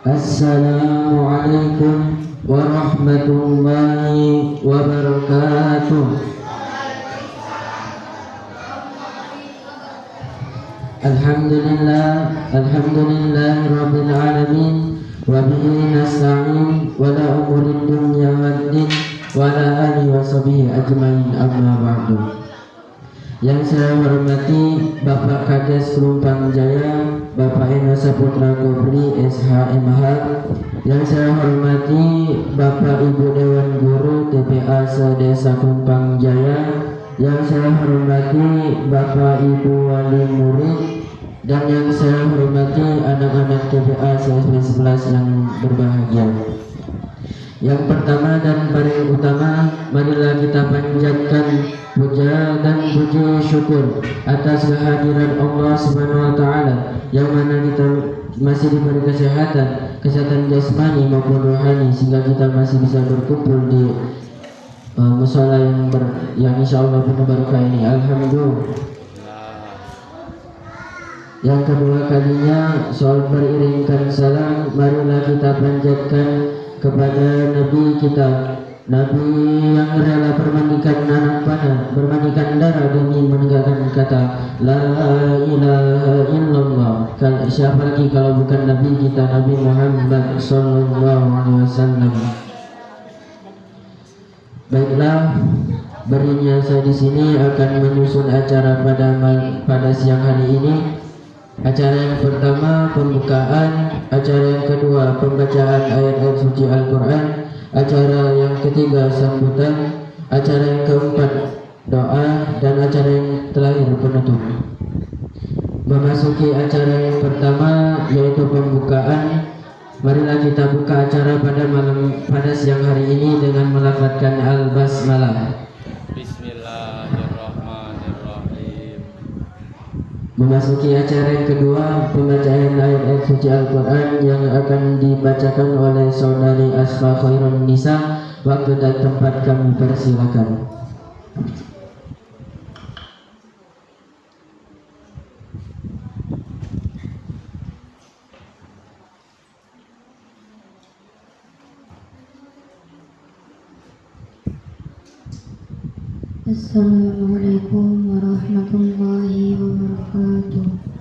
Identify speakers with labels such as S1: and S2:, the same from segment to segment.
S1: Assalamualaikum warahmatullahi wabarakatuh. Alhamdulillah rabbil alamin wa bihi nasta'in wa la umurid dunya waddin wa la alihi wa sahbihi ajmain, amma ba'du. Yang saya hormati Bapak Kades Pelumpang Jaya, Bapak Eno Saputra Gobri SHMH. Yang saya hormati Bapak Ibu Dewan Guru TPA Sedesa Pelumpang Jaya. Yang saya hormati Bapak Ibu Wali Murid. Dan yang saya hormati anak-anak TPA SMP 11 yang berbahagia. Yang pertama dan paling utama, marilah kita panjatkan puja dan puji syukur atas kehadiran Allah Subhanahu wa taala yang mana kita masih diberi kesehatan jasmani maupun rohani sehingga kita masih bisa berkumpul di musala yang insyaallah penuh barokah ini. Alhamdulillah. Yang kedua kalinya, soal beriringkan salam, marilah kita panjatkan kepada Nabi kita, Nabi yang rela bermandikan anak panah, bermandikan darah demi menegakkan kata La ilaha illallah. Siapa lagi kalau bukan Nabi kita, Nabi Muhammad sallallahu alaihi wasallam. Baiklah, berinya saya di sini akan menyusun acara pada siang hari ini. Acara yang pertama pembukaan, acara yang kedua pembacaan ayat-ayat suci Al-Quran, acara yang ketiga sambutan, acara yang keempat doa, dan acara yang terakhir penutup. Memasuki acara yang pertama yaitu pembukaan, marilah kita buka acara pada siang hari ini dengan melafadzkan Al-Basmalah. Memasuki acara yang kedua, pembacaan ayat-ayat suci Al-Quran yang akan dibacakan oleh saudari Asfa Khairun Nisa. Waktu dan tempat kami persilakan.
S2: Assalamualaikum warahmatullahi wabarakatuh.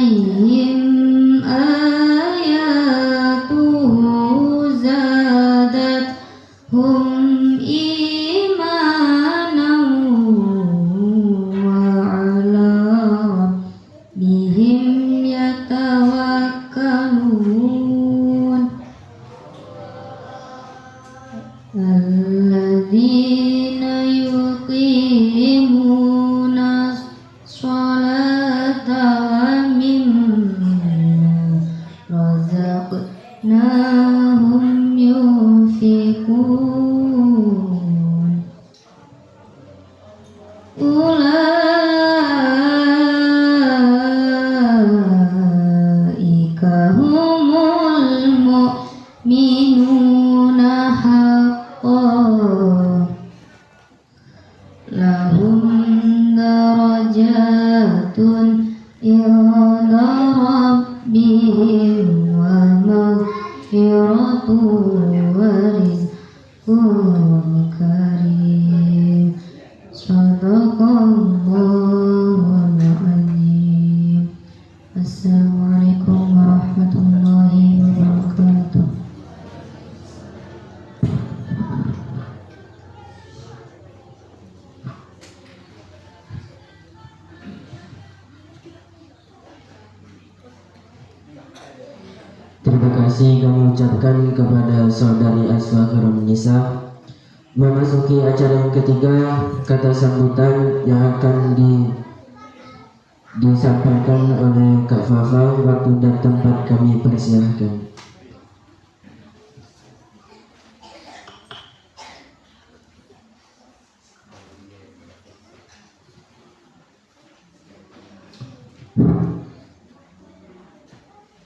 S3: عليهم آياته
S2: ربهم ومغفرة ورزق كريم صدق الله العظيم. Assalamualaikum warahmatullahi wabarakatuh.
S1: Terima kasih kami ucapkan kepada saudari Aswa Khairum Nisa. Memasuki acara yang ketiga, kata sambutan yang akan disampaikan oleh Kak Fafa. Waktu dan tempat kami persilahkan.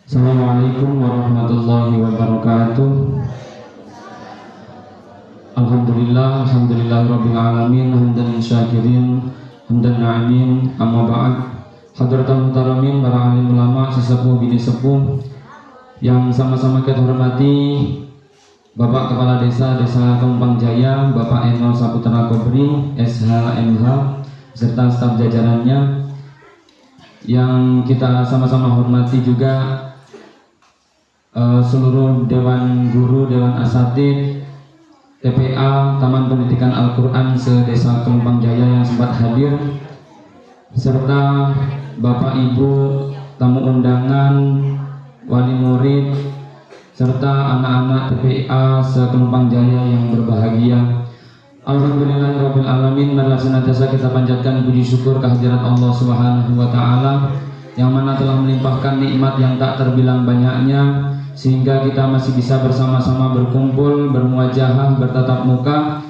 S3: Assalamualaikum warahmatullahi wabarakatuh. Alhamdulillah rabbil alamin, hamdan syakirin, hamdan na'imin, amma ba'd. Hadratul muhtaramin, para alim ulama, sesepuh bini sepuh yang sama-sama kita hormati, Bapak Kepala Desa Tumpang Jaya, Bapak Eno Saputra Kobri, SHMH, serta staf jajarannya, yang kita sama-sama hormati juga seluruh Dewan Guru, Dewan Asatid, TPA, Taman Pendidikan Al-Quran se-Desa Tumpang Jaya yang sempat hadir, serta Bapak Ibu, tamu undangan, wali murid, serta anak-anak TPA se-Tumpang Jaya yang berbahagia. Alhamdulillahirabbil alamin. Marilah senantiasa kita panjatkan puji syukur kehadirat Allah Subhanahu wa taala yang mana telah melimpahkan nikmat yang tak terbilang banyaknya, sehingga kita masih bisa bersama-sama berkumpul, bermuajahah, bertatap muka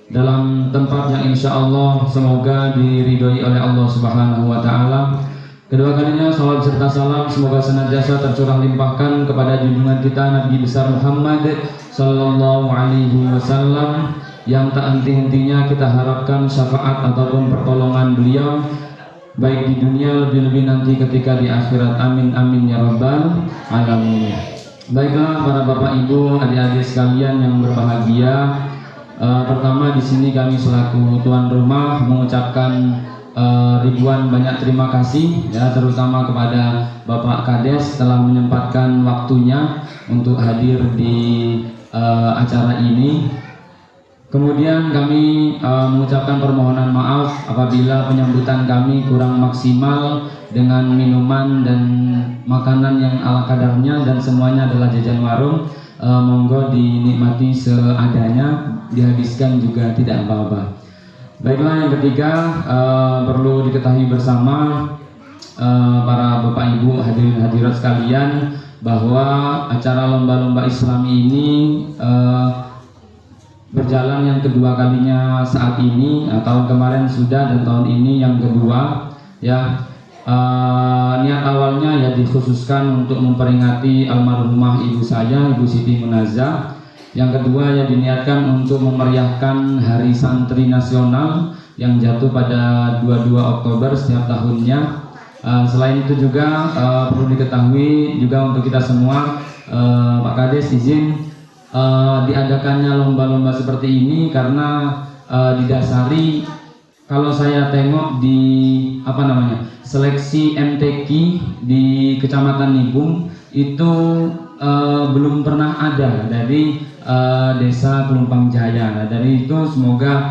S3: dalam tempat yang insya Allah semoga diridhoi oleh Allah Subhanahu wa taala. Kedua kalinya salawat serta salam semoga senantiasa tercurah limpahkan kepada junjungan kita Nabi besar Muhammad sallallahu alaihi wasallam, yang tak henti-hentinya kita harapkan syafaat ataupun pertolongan beliau baik di dunia, lebih-lebih nanti ketika di akhirat. Amin amin ya rabbal alamin. Baiklah para bapak ibu, adik-adik sekalian yang berbahagia, pertama di sini kami selaku tuan rumah mengucapkan ribuan banyak terima kasih ya, terutama kepada Bapak Kades telah menyempatkan waktunya untuk hadir di acara ini. Kemudian kami mengucapkan permohonan maaf apabila penyambutan kami kurang maksimal dengan minuman dan makanan yang ala kadarnya dan semuanya adalah jajan warung. Monggo dinikmati seadanya, dihabiskan juga tidak apa-apa. Baiklah, yang ketiga perlu diketahui bersama para bapak ibu hadirin hadirat sekalian bahwa acara lomba-lomba Islami ini berjalan yang kedua kalinya saat ini. Tahun kemarin sudah dan tahun ini yang kedua ya. Niat awalnya ya dikhususkan untuk memperingati almarhumah ibu saya, Ibu Siti Munazah. Yang kedua ya diniatkan untuk memeriahkan Hari Santri Nasional yang jatuh pada 22 Oktober setiap tahunnya. Selain itu juga perlu diketahui juga untuk kita semua, Pak Kades izin diadakannya lomba-lomba seperti ini karena didasari, kalau saya tengok di seleksi MTQ di Kecamatan Nibung itu belum pernah ada dari Desa Pelumpang Jaya. Nah, dari itu semoga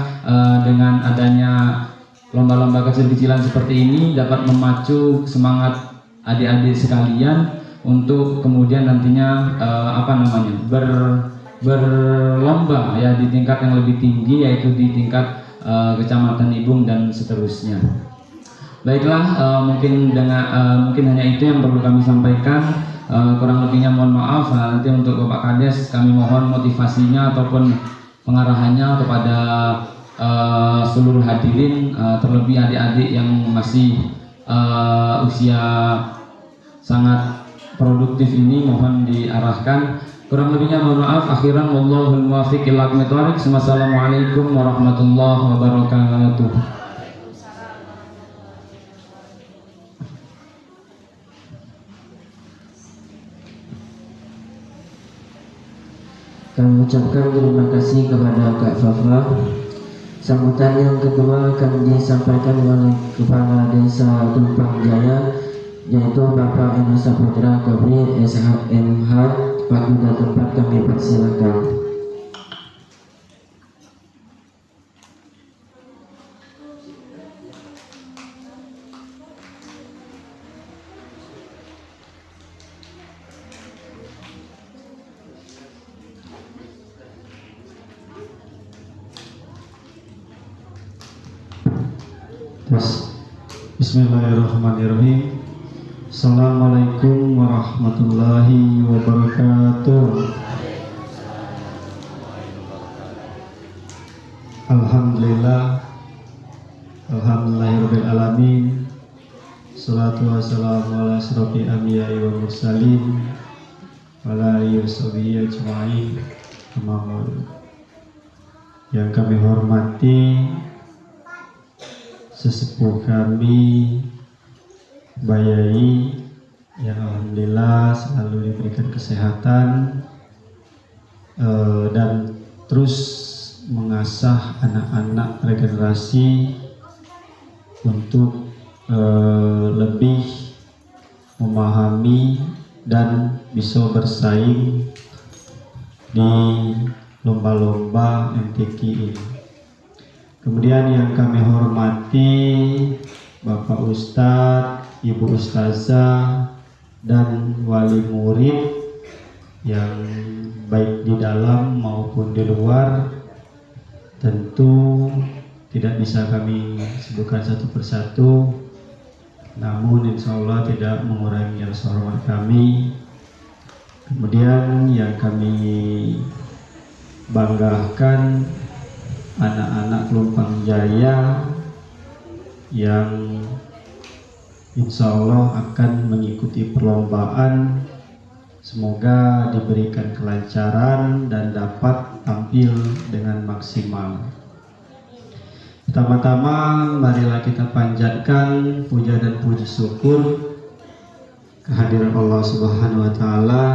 S3: dengan adanya lomba-lomba kecil-kecilan seperti ini dapat memacu semangat adik-adik sekalian untuk kemudian nantinya berlomba ya di tingkat yang lebih tinggi, yaitu di tingkat Kecamatan Nibung dan seterusnya. Baiklah, mungkin hanya itu yang perlu kami sampaikan. Kurang lebihnya mohon maaf. Nanti untuk Bapak Kades kami mohon motivasinya ataupun pengarahannya kepada seluruh hadirin, terlebih adik-adik yang masih usia sangat produktif ini mohon diarahkan. Kurang lebihnya mohon maaf. Akhiran wallahul muwaffiq ila aqwamit thoriq. Wassalamualaikum warahmatullahi wabarakatuh.
S1: Kami ucapkan terima kasih kepada Kak Fafa. Sambutan yang kedua akan disampaikan oleh Kepala Desa Tumpang Jaya, yaitu Bapak Eno Saputra Kabri SHMH. Waktu dan tempat kami persilakan.
S4: Bismillahirrahmanirrahim. Assalamualaikum warahmatullahi wabarakatuh. Alhamdulillahirabbil alamin. Salatu wassalamu ala asyrofil anbiya'i wal mursalin wa ala alihi washabihi ajma'in. Amma ba'du. Yang kami hormati sesepuh kami Bayai yang alhamdulillah selalu diberikan kesehatan dan terus mengasah anak-anak regenerasi untuk lebih memahami dan bisa bersaing di lomba-lomba MTQ ini. Kemudian yang kami hormati Bapak Ustadz, Ibu Ustazah, dan wali murid yang baik di dalam maupun di luar, tentu tidak bisa kami sebutkan satu persatu, namun insya Allah tidak mengurangi rasa hormat kami. Kemudian yang kami banggakan anak-anak Lumpang Jaya yang insya Allah akan mengikuti perlombaan. Semoga diberikan kelancaran dan dapat tampil dengan maksimal. Pertama-tama marilah kita panjatkan puja dan puji syukur kehadiran Allah Subhanahu wa Ta'ala,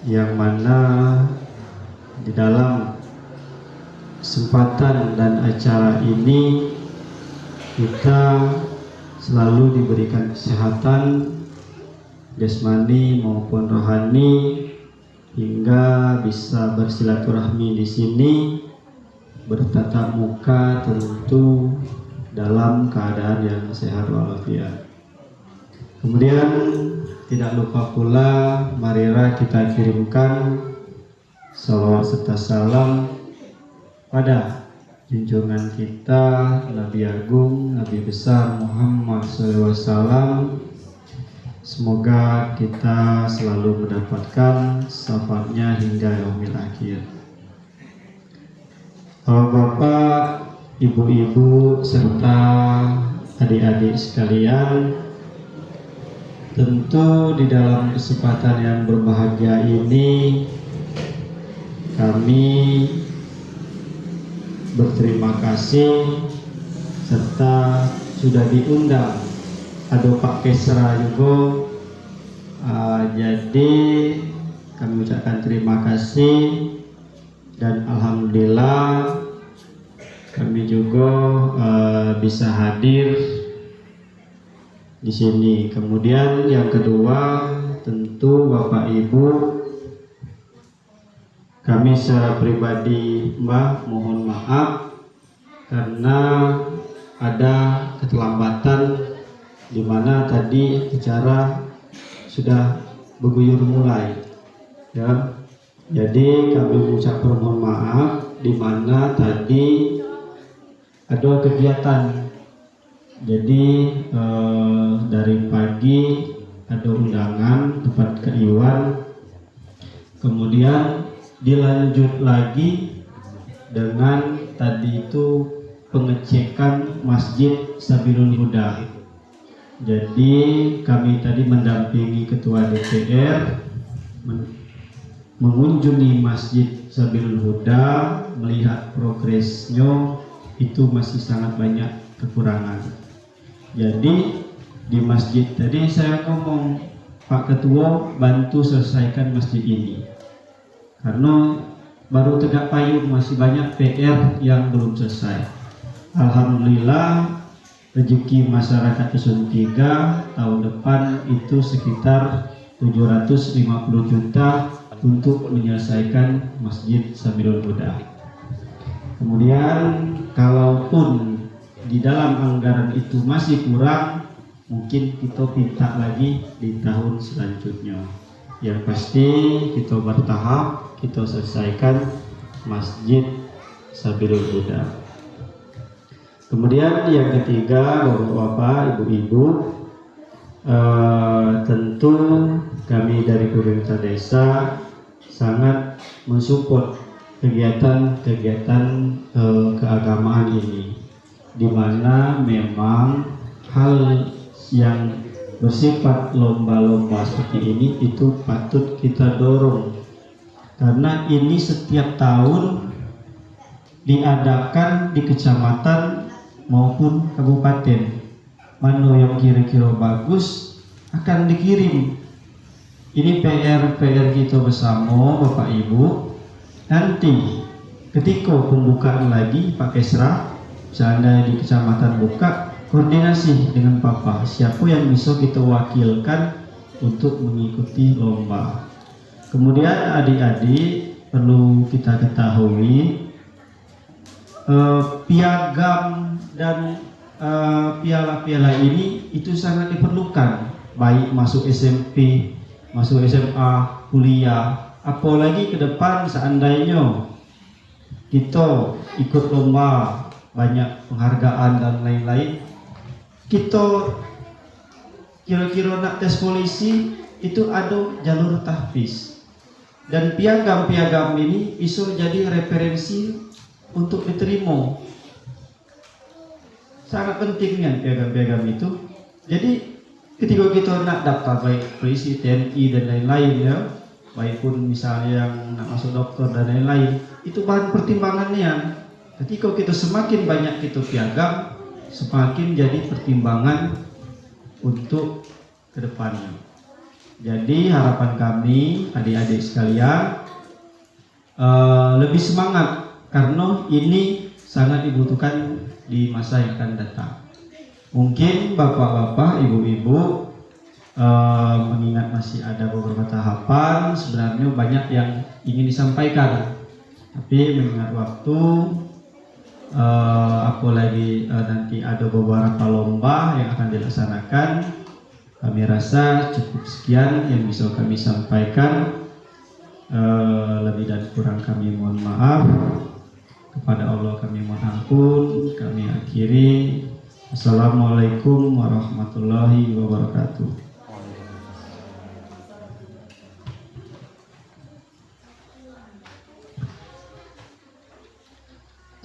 S4: yang mana di dalam kesempatan dan acara ini kita selalu diberikan kesehatan jasmani maupun rohani, hingga bisa bersilaturahmi di sini, bertatap muka, tentu dalam keadaan yang sehat walafiat. Kemudian tidak lupa pula marilah kita kirimkan salawat serta salam pada junjungan kita Nabi Agung, Nabi besar Muhammad SAW. Semoga kita selalu mendapatkan syafaatnya hingga yaumil akhir. Bapak, ibu-ibu, serta adik-adik sekalian, tentu di dalam kesempatan yang berbahagia ini kami berterima kasih serta sudah diundang ada Pak Kesra juga. Jadi kami ucapkan terima kasih dan alhamdulillah kami juga bisa hadir di sini. Kemudian yang kedua, tentu Bapak Ibu, kami secara pribadi mohon maaf karena ada keterlambatan di mana tadi acara sudah berguyur mulai, ya. Jadi kami mengucapkan mohon maaf di mana tadi ada kegiatan. Jadi dari pagi ada undangan tempat ke Iwan, kemudian dilanjut lagi dengan tadi itu pengecekan Masjid Sabilul Huda. Jadi kami tadi mendampingi Ketua DPR mengunjungi Masjid Sabilul Huda, melihat progresnya itu masih sangat banyak kekurangan. Jadi di masjid tadi saya ngomong, Pak Ketua bantu selesaikan masjid ini. karena baru tegak payung, masih banyak PR yang belum selesai. Alhamdulillah rezeki masyarakat Dusun 3 tahun depan itu sekitar 750 juta untuk menyelesaikan Masjid Sabilul Huda. Kemudian kalaupun di dalam anggaran itu masih kurang, mungkin kita minta lagi di tahun selanjutnya. Yang pasti kita bertahap, kita selesaikan Masjid Sabilul Huda. Kemudian yang ketiga, Bapak-bapak, Ibu-ibu, tentu kami dari pemerintah desa sangat mensupport kegiatan-kegiatan keagamaan ini, di mana memang hal yang bersifat lomba-lomba seperti ini itu patut kita dorong, karena ini setiap tahun diadakan di kecamatan maupun kabupaten. Mana yang kira-kira bagus akan dikirim. Ini PR kita bersama Bapak Ibu. Nanti ketika pembukaan lagi Pak Kesra, misalnya di kecamatan buka, koordinasi dengan Papa siapa yang bisa kita wakilkan untuk mengikuti lomba. Kemudian adik-adik perlu kita ketahui, piagam dan piala-piala ini itu sangat diperlukan, baik masuk SMP, masuk SMA, kuliah. Apalagi ke depan seandainya kita ikut lomba, banyak penghargaan dan lain-lain, kita kira-kira nak tes polisi itu ada jalur tahfiz, dan piagam-piagam ini bisa jadi referensi untuk diterima. Sangat pentingnya piagam-piagam itu. Jadi ketika kita nak daftar baik polisi, TNI dan lain-lain ya, baik pun misalnya yang nak masuk dokter dan lain-lain, itu bahan pertimbangannya. Ketika kita semakin banyak kita piagam, semakin jadi pertimbangan untuk kedepannya. Jadi harapan kami adik-adik sekalian lebih semangat, karena ini sangat dibutuhkan di masa yang akan datang. Mungkin bapak-bapak, ibu-ibu mengingat masih ada beberapa tahapan, sebenarnya banyak yang ingin disampaikan, tapi mengingat waktu, apalagi nanti ada beberapa lomba yang akan dilaksanakan, kami rasa cukup sekian yang bisa kami sampaikan. Lebih dan kurang kami mohon maaf. Kepada Allah kami mohon ampun. Kami akhiri. Assalamualaikum warahmatullahi wabarakatuh.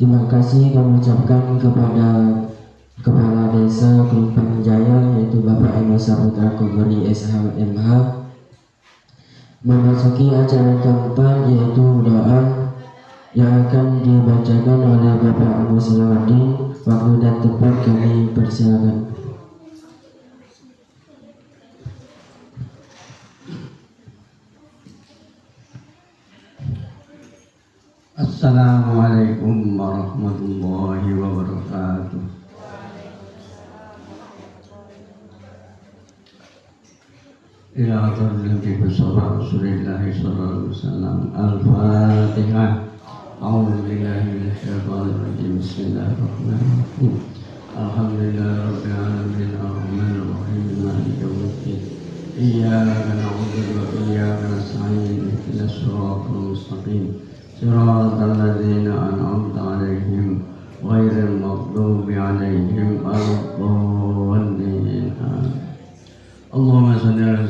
S1: Terima kasih kami ucapkan kepada Kepala Desa Kelungkung Jaya, yaitu Bapak Eno Saputra Kogori SHMH. Memasuki acara keempat, yaitu doa yang akan dibacakan oleh Bapak Agus Salahuddin. Waktu dan tempat kami persilakan.
S5: Assalamualaikum warahmatullahi wabarakatuh. Ila Nabi Rasulullah sallallahu alaihi wasallam. Al-Fatihah. A'udzu billahi minasyaitonir rajim. Bismillahirrahmanirrahim. Alhamdulillahirabbil alamin arrahmanir rahim maliki yaumiddin. Iyyaka na'budu wa iyyaka nasta'in. Ihdinas siratal mustaqim. Siratal ladzina an'amta 'alaihim ghairil maghdubi 'alaihim waladdallin. Allahumma shalli ala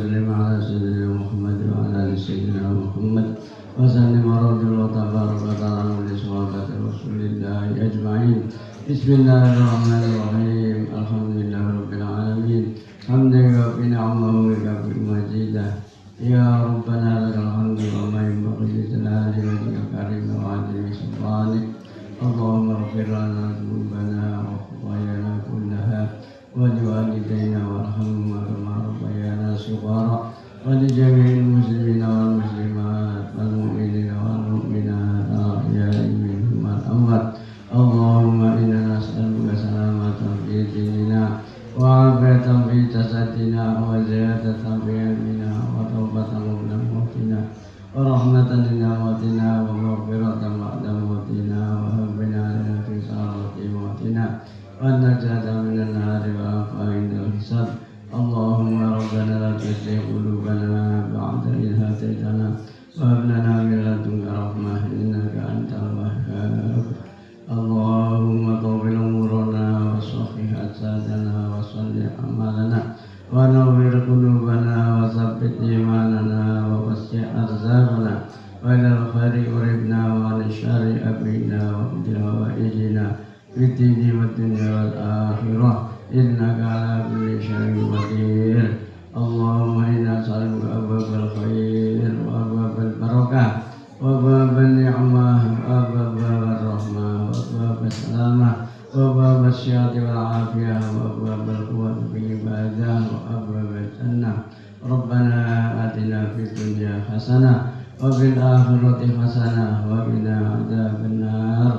S5: sayyidina Muhammad wa ala ali sayyidina Muhammad wa sallim wa tabaraka wa ta'ala li sahabati Rasulillah ajma'in. Bismillahirrahmanirrahim. Alhamdulillahirabbil alamin. Hamdan wa ni'amahu wa kafi majidah. Ya Rabbana lakal hamdu wa ma yanbaghi li jalali wajhika karim wa 'azimi sultanik. Allahumma ighfir lana dhunubana wa khatayana kullaha wa liwalidayna warhamhuma kama rabbayana shighara wa li jami'il muslimina wal muslimat wal mu'minina حسناتنا وزيادة في علمنا وتوبة قبل موتنا ورحمة من أمواتنا ومغفرة بعد موتنا وهب لنا في سارة موتنا والنجاة من النار والعفو عند الحساب. اللهم ربنا لا تزغ قلوبنا بعد إذ هديتنا وهب لنا من لدنك رحمة إنك أنت الوهاب. اللهم طول أمورنا وصحح أجسادنا وصلح أعمالنا ونور قلوبنا وثبت إيماننا ووسع أرزاقنا وإلى الخير قربنا وعن الشر أبعدنا واقض حوائجنا في الدين والدنيا والآخرة إنك على كل شيء قدير. اللهم إنا نسألك أبواب الخير وأبواب البركة وأبواب النعمة وأبواب الرحمة وأبواب السلامة وأبواب الصحة والعافية وأبواب القوة في العبادة وأبواب الجنة. ربنا آتنا في الدنيا حسنة وفي الآخرة حسنة وقنا عذاب النار.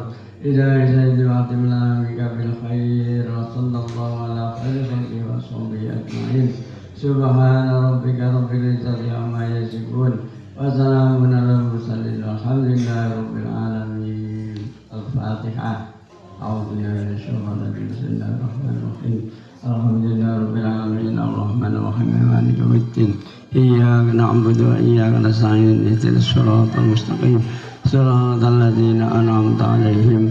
S5: إلهي سيد وعتم لنا بك بالخير وصلى الله على خير خلقه وصحبه أجمعين. سبحان ربك رب العزة عما يصفون وسلام على المرسلين والحمد لله رب العالمين. الفاتحة. أعوذ بالله من الشيطان الرجيم. بسم الله الرحمن الرحيم. الحمد لله رب العالمين الرحمن الرحيم مالك يوم الدين. إياك نعبد وإياك نستعين اهدنا الصراط المستقيم صراط الذين أنعمت عليهم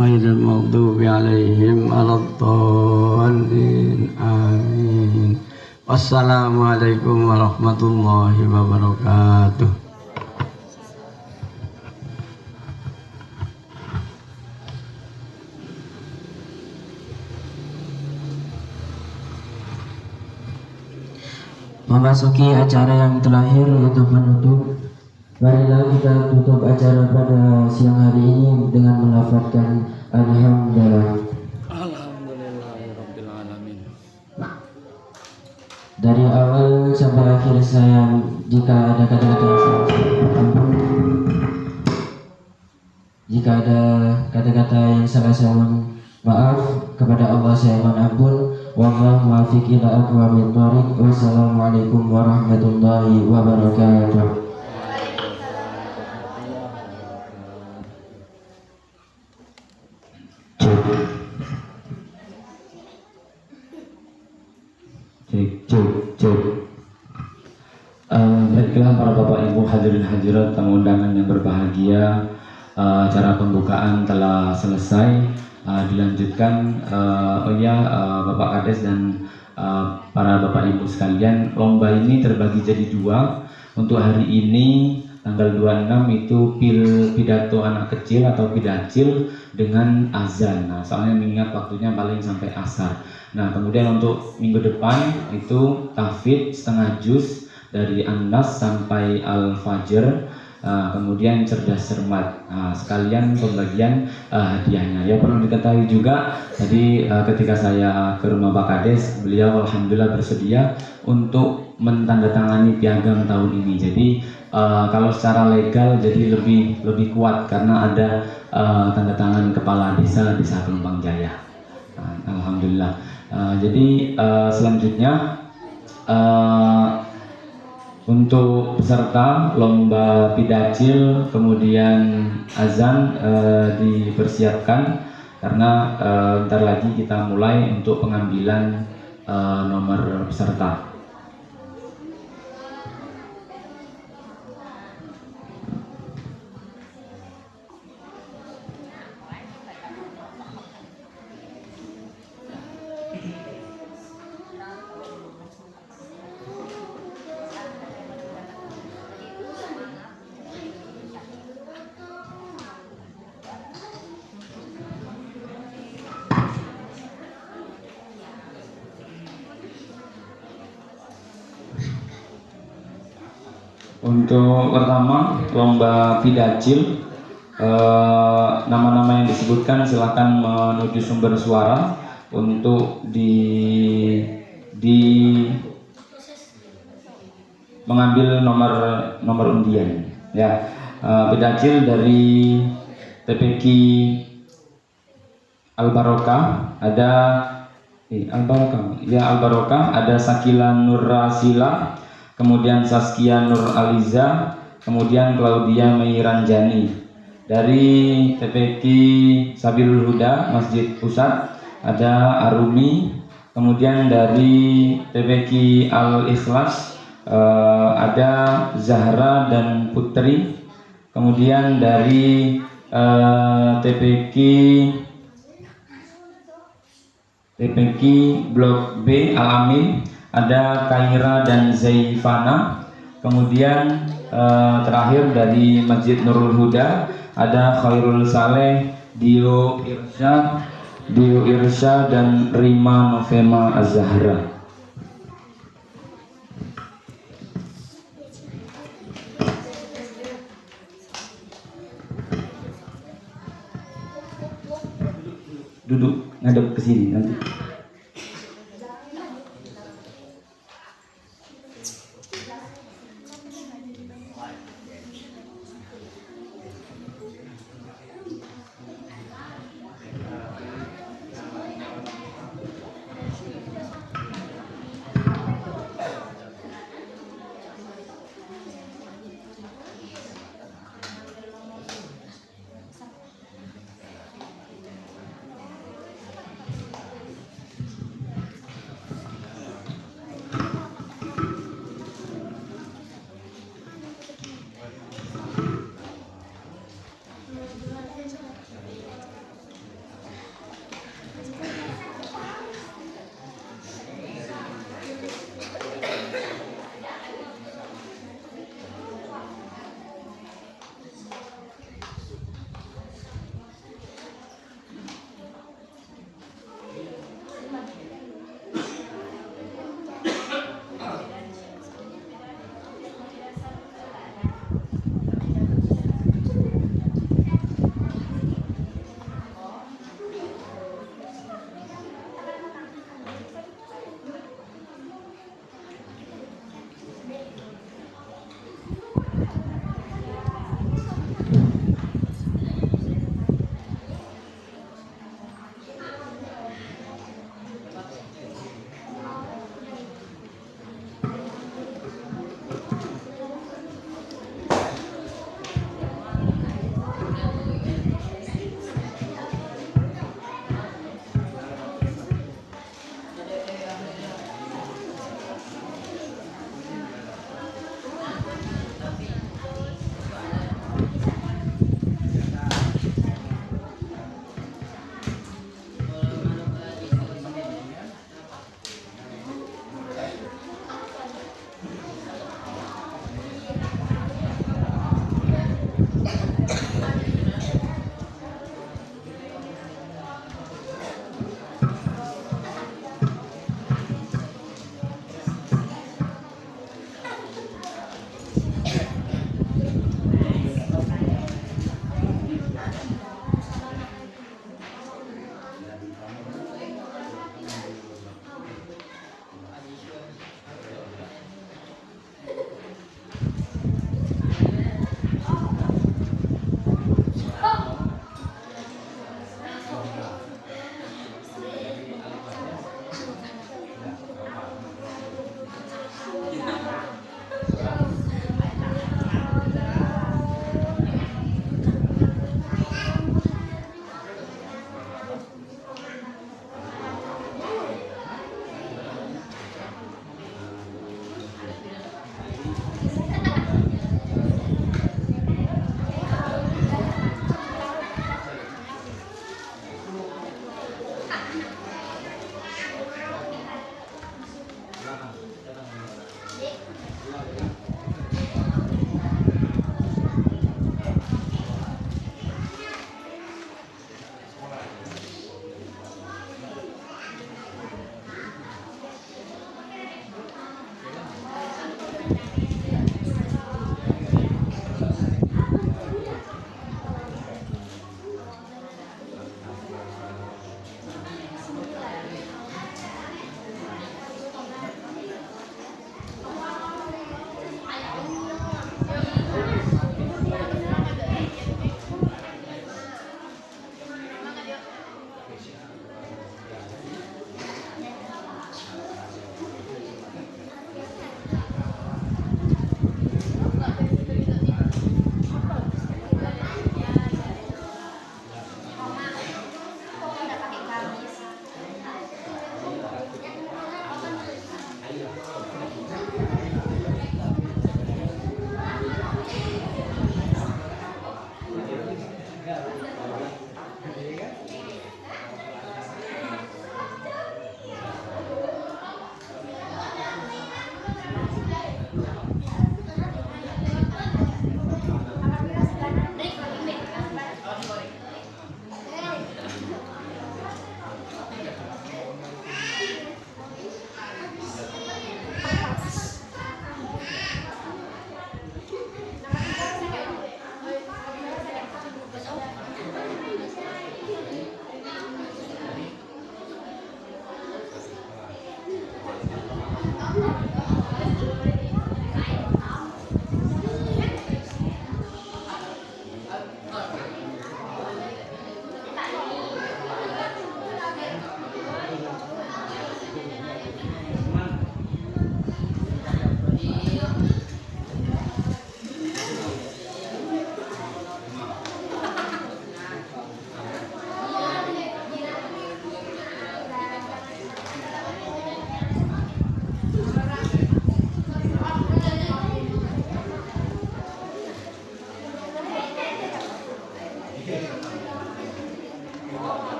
S5: غير المغضوب عليهم ولا الضالين آمين. Wassalamualaikum warahmatullahi wabarakatuh.
S1: Memasuki acara yang terakhir yaitu penutup. Marilah kita tutup acara pada siang hari ini dengan melafazkan alhamdulillah.
S3: Alhamdulillahirobbilalamin.
S1: Dari awal sampai akhir saya jika ada kata-kata yang salah ampun. Jika ada kata-kata yang salah saya mohon maaf, kepada Allah saya mohon ampun. Wallahu muwaffiq ila aqwamit thoriq. Wassalamualaikum warahmatullahi wabarakatuh.
S3: Cek. Baiklah para bapak ibu hadirin hadirat tamu undangan yang berbahagia, acara pembukaan telah selesai. Dilanjutkan Bapak Kades dan para bapak ibu sekalian, lomba ini terbagi jadi dua. Untuk hari ini tanggal 26 itu pidato anak kecil atau pidacil dengan azan. Nah, soalnya mengingat waktunya paling sampai asar. Nah, kemudian untuk minggu depan itu tahfidz setengah juz dari An-Nas sampai Al-Fajr. Kemudian cerdas cermat, sekalian pembagian hadiahnya. Ya, perlu diketahui juga tadi ketika saya ke rumah Pak Kades, beliau alhamdulillah bersedia untuk mentandatangani piagam tahun ini. Jadi kalau secara legal jadi lebih kuat karena ada tanda tangan kepala desa Gelombang Jaya. Alhamdulillah. Jadi selanjutnya untuk peserta lomba pidacil kemudian azan dipersiapkan karena bentar lagi kita mulai untuk pengambilan nomor peserta. Untuk pertama lomba pidacil, nama-nama yang disebutkan silakan menuju sumber suara untuk di mengambil nomor undian. Ya, pidacil dari TPQ Al Barokah ada Al-Barokah. Ya Al-Barokah, ada Sakila Nurrasila, kemudian Saskia Nur Aliza, kemudian Claudia Meiranjani. Dari TPQ Sabilul Huda Masjid Pusat ada Arumi, kemudian dari TPQ Al-Ikhlas ada Zahra dan Putri, kemudian dari TPQ Blok B Al-Amin ada Kaira dan Zaifana, kemudian terakhir dari Masjid Nurul Huda ada Khairul Saleh, Dio Irsya dan Rima Novema Az-Zahra. Duduk ngadep ke sini nanti.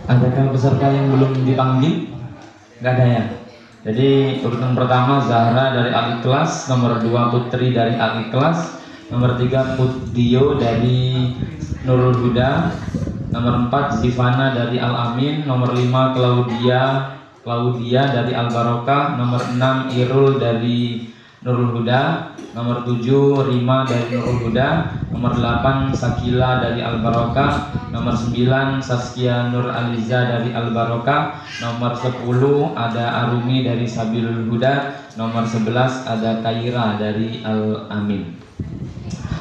S3: Adakah peserta yang belum dipanggil? Nggak ada ya? Jadi urutan pertama Zahra dari Al-Ikhlas, nomor 2 Putri dari Al-Ikhlas, nomor 3 Putio dari Nurul Huda, nomor 4 Zivana dari Al-Amin, nomor 5 Claudia dari Al-Barokah, nomor 6 Irul dari Nurul Huda, nomor 7 Rima dari Nurul Huda, nomor 8 Sakila dari Al-Barokah, nomor 9 Saskia Nur Aliza dari Al-Barokah, nomor 10 ada Arumi dari Sabilul Huda, nomor 11 ada Kaira dari Al-Amin.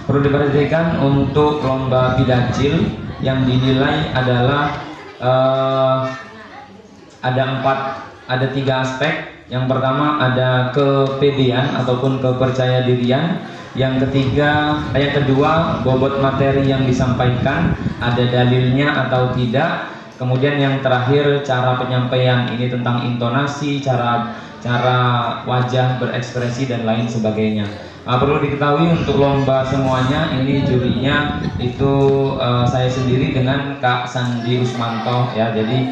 S3: Perlu diperhatikan untuk lomba bidacil yang dinilai adalah ada 3 aspek. Yang pertama ada kepedean ataupun kepercaya dirian. Yang kedua bobot materi yang disampaikan, ada dalilnya atau tidak. Kemudian yang terakhir cara penyampaian, ini tentang intonasi, cara wajah berekspresi dan lain sebagainya. Perlu diketahui untuk lomba semuanya ini jurinya itu saya sendiri dengan Kak Sandi Usmanto ya. Jadi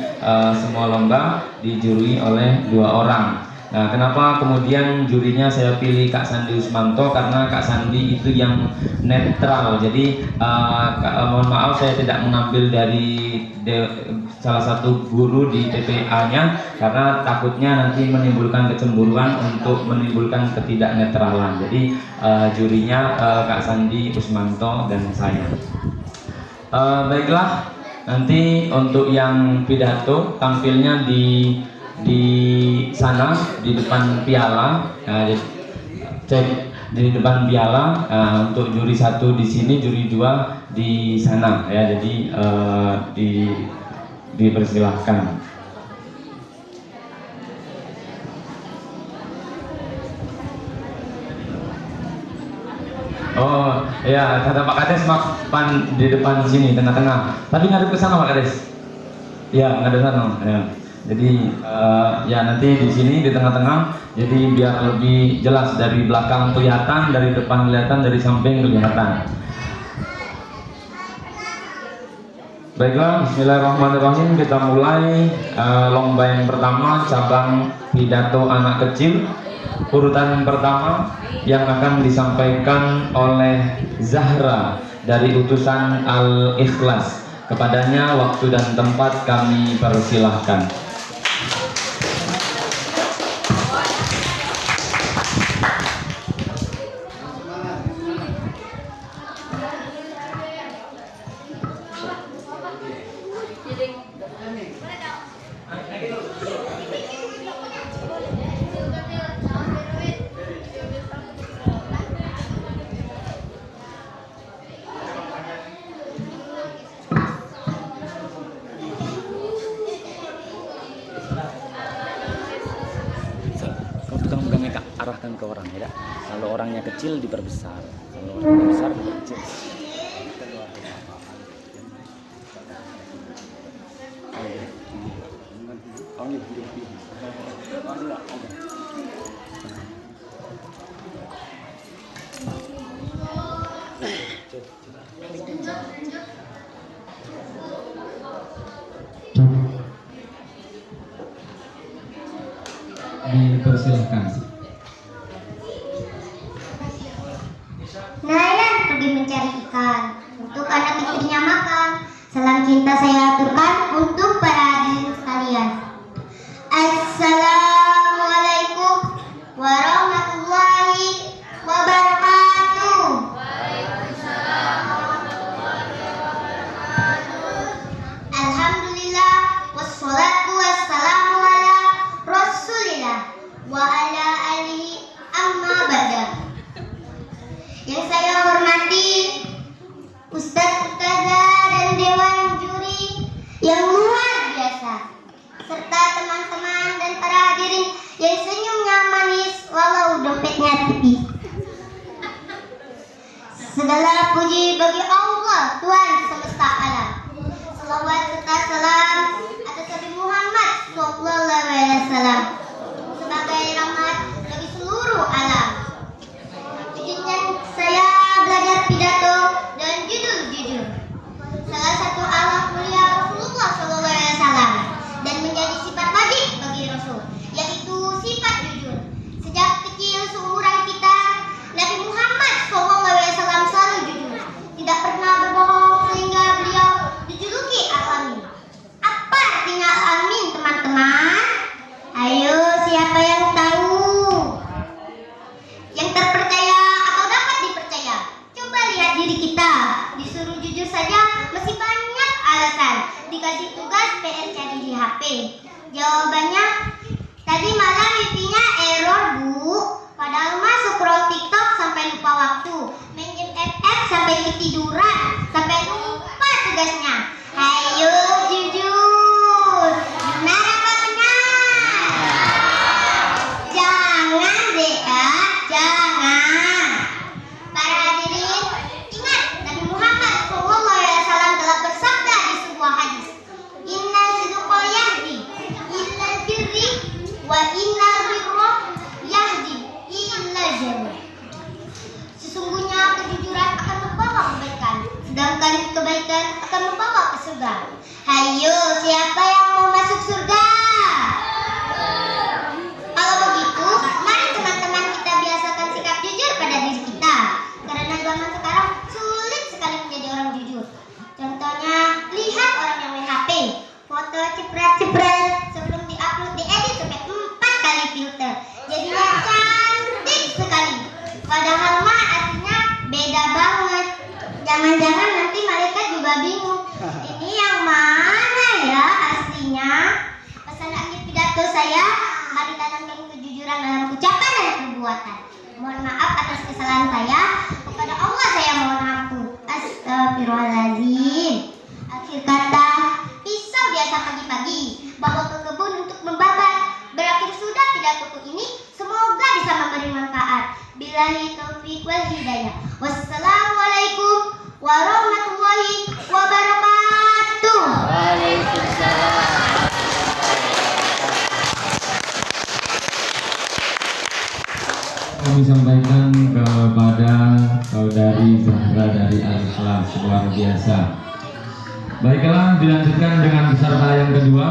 S3: semua lomba dijurui oleh 2 orang. Nah, kenapa kemudian jurinya saya pilih Kak Sandi Usmanto? Karena Kak Sandi itu yang netral. Jadi mohon maaf saya tidak mengambil dari salah satu guru di TPA-nya karena takutnya nanti menimbulkan kecemburuan untuk menimbulkan ketidaknetralan. Jadi jurinya Kak Sandi Usmanto dan saya. Baiklah, nanti untuk yang pidato tampilnya di sana di depan piala. Cek di depan piala. Untuk juri 1 di sini, juri 2 di sana ya. Jadi dipersilahkan. Oh ya, kata Pak Kades di depan sini tengah-tengah. Tapi ngadep ke sana Pak Kades. Ya, ngadep sana. Ya. Jadi ya nanti di sini di tengah-tengah. Jadi biar lebih jelas, dari belakang kelihatan, dari depan kelihatan, dari samping kelihatan. Baiklah, bismillahirrahmanirrahim. Kita mulai lomba yang pertama, cabang pidato anak kecil. Urutan pertama yang akan disampaikan oleh Zahra dari utusan Al-Ikhlas. Kepadanya waktu dan tempat kami persilahkan.
S6: Arahkan ke orang ya. Kalau orangnya kecil diperbesar, kalau orangnya besar diperkecil.
S3: Dipersilahkan.
S2: Nelayan pergi mencari ikan untuk anak istrinya makan. Salam cinta saya aturkan untuk para hadirin sekalian. Assalamualaikum warahmatullahi wabarakatuh. Alhamdulillah wassalatu wassalamu ala Rasulillah wa ala alihi amma ba'da. Yang saya hormati Ustadz, Ustazah, dan Dewan Juri yang luar biasa, serta teman-teman dan para hadirin yang senyumnya manis walau dompetnya tipis. Segala puji bagi Allah, Tuhan semesta alam. Salawat serta salam atas Nabi Muhammad SAW sebagai rahmat bagi seluruh alam. Izinkan saya belajar pidato dan judul-judul. Salah satu alam mulia Rasulullah SAW. dikasih tugas PR cari di HP. Jawabannya, tadi malam wifi-nya error bu. Padahal mah scroll TikTok sampai lupa waktu, main game FF sampai ketiduran, sampai lupa tugasnya. Ayo jujur, benar apa benar? Jangan deh jangan. Para hadirin, ingat Nabi Muhammad SAW telah bersabda di sebuah hadis, Inna sidqa yahdi illa birri wa inna birra yahdi illa jannah. Sesungguhnya kejujuran akan membawa kebaikan, sedangkan kebaikan akan membawa ke surga. Hayo, siapa yang mau masuk surga? Kalau begitu, mari teman-teman kita biasakan sikap jujur pada diri kita. Karena zaman sekarang sulit sekali menjadi orang jujur. Contohnya, lihat orang yang main HP, foto cepret-cepret sebelum diupload diedit sampai 4 kali filter. Jadinya cantik sekali. Padahal mah aslinya beda banget. Jangan-jangan nanti malaikat juga bingung. Ini yang mana ya aslinya? Pesan akhir pidato saya, mari tanamkan kejujuran dalam ucapan dan perbuatan. Mohon maaf atas kesalahan saya. Kepada Allah saya mohon ampun. Astagfirullahaladzim. Akhir kata, pisau biasa pagi-pagi, bawa ke kebun untuk membabat. Berakhir sudah pidatoku ini, semoga bisa memberi manfaat. Billahi taufiq wal hidayah. Wassalamualaikum warahmatullahi wabarakatuh.
S3: Kami sampaikan kepada saudari Zahra dari Al-Ikhlas, luar biasa. Baiklah, dilanjutkan dengan peserta yang kedua,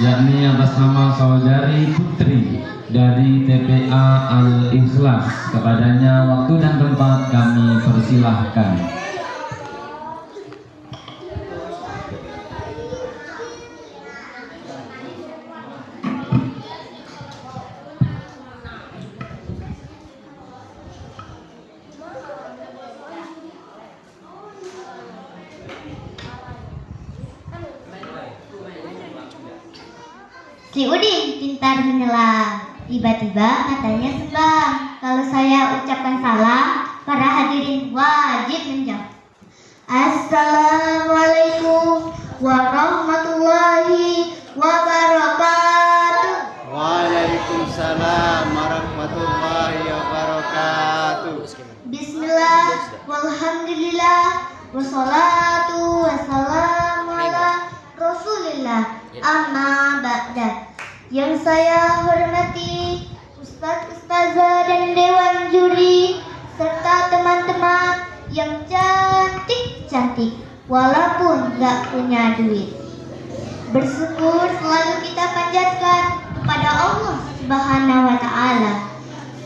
S3: yakni atas nama saudari Putri dari TPA Al-Ikhlas. Kepadanya waktu dan tempat kami persilahkan.
S2: Si Udin pintar menyelam, tiba-tiba matanya sembam. Kalau saya ucapkan salam, para hadirin wajib menjawab. Assalamualaikum warahmatullahi wabarakatuh.
S5: Waalaikumsalam warahmatullahi wabarakatuh.
S2: Bismillah, walhamdulillah, wassalatu wassalamu ala rasulillah. Amma ba'da. Yang saya hormati Ustaz-Ustazah dan Dewan Juri serta teman-teman yang cantik-cantik walaupun gak punya duit. Bersyukur selalu kita panjatkan kepada Allah Subhanahu wa Ta'ala.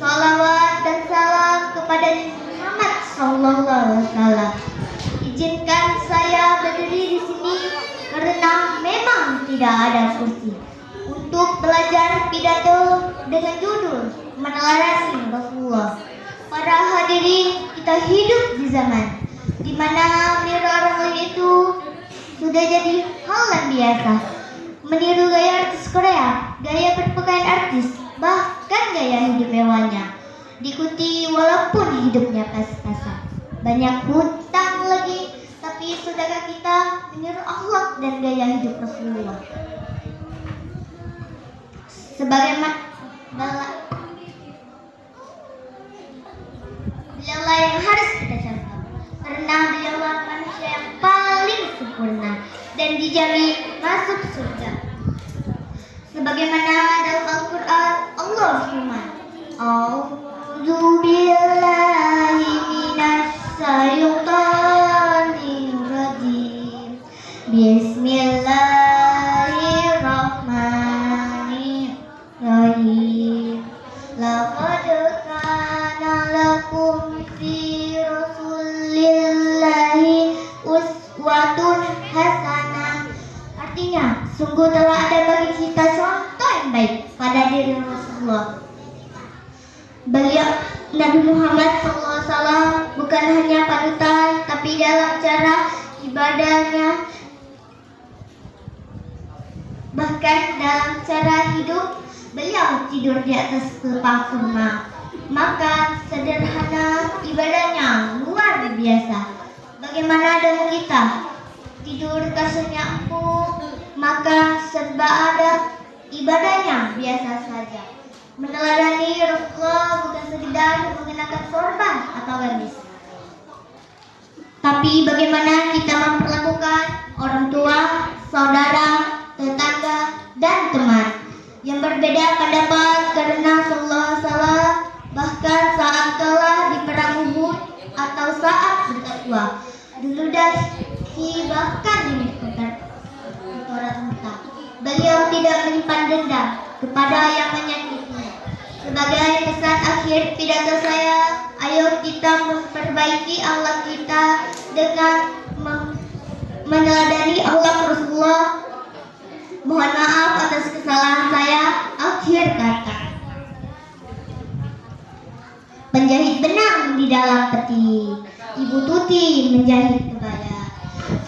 S2: Salawat dan salam kepada Muhammad Sallallahu Alaihi Wasallam. Izinkan saya berdiri di sini karena memang tidak ada kursi untuk belajar pidato dengan judul Meneladani Rasulullah. Para hadirin, kita hidup di zaman di mana meniru orang lain itu sudah jadi hal yang biasa. Meniru gaya artis Korea, gaya berpakaian artis, bahkan gaya hidup mewahnya diikuti walaupun hidupnya pas-pasan. Banyak hutang lagi, tapi sudahkah kita meniru akhlak dan gaya hidup Rasulullah? Sebagaimana beliaulah yang harus kita contoh, karena beliaulah manusia yang paling sempurna dan dijamin masuk surga. Sebagaimana dalam Al-Quran Allah firman, A'udzu billahi minasy syaithanir rajim. Bismillahirrahmanirrahim. Laqad kana lakum fi Rasulillahi uswatun hasanah. Artinya, sungguh telah ada bagi kita contoh yang baik pada diri Rasulullah. Beliau Nabi Muhammad SAW bukan hanya panutan, tapi dalam cara ibadahnya Bahkan dalam cara hidup, beliau tidur di atas tumpang kurma. Maka sederhana ibadahnya luar biasa. Bagaimana dengan kita? Tidur kasurnya empuk, maka serba ada, ibadahnya biasa saja. Meneladani Rasulullah bukan sekedar mengenakan sorban atau gamis, tapi bagaimana kita memperlakukan orang tua, saudara, tetangga, dan teman yang berbeda pendapat karena salah bahkan saat kalah di perang Uhud atau saat berdakwah. Dulu dahi bahkan diminta unta. Beliau tidak menyimpan dendam kepada yang menyakitinya. Sebagai pesan akhir pidato saya, ayo kita memperbaiki akhlak kita dengan meneladani akhlak Rasulullah. Mohon maaf atas kesalahan saya. Akhir kata, penjahit benang di dalam peti, Ibu Tuti menjahit kebaya.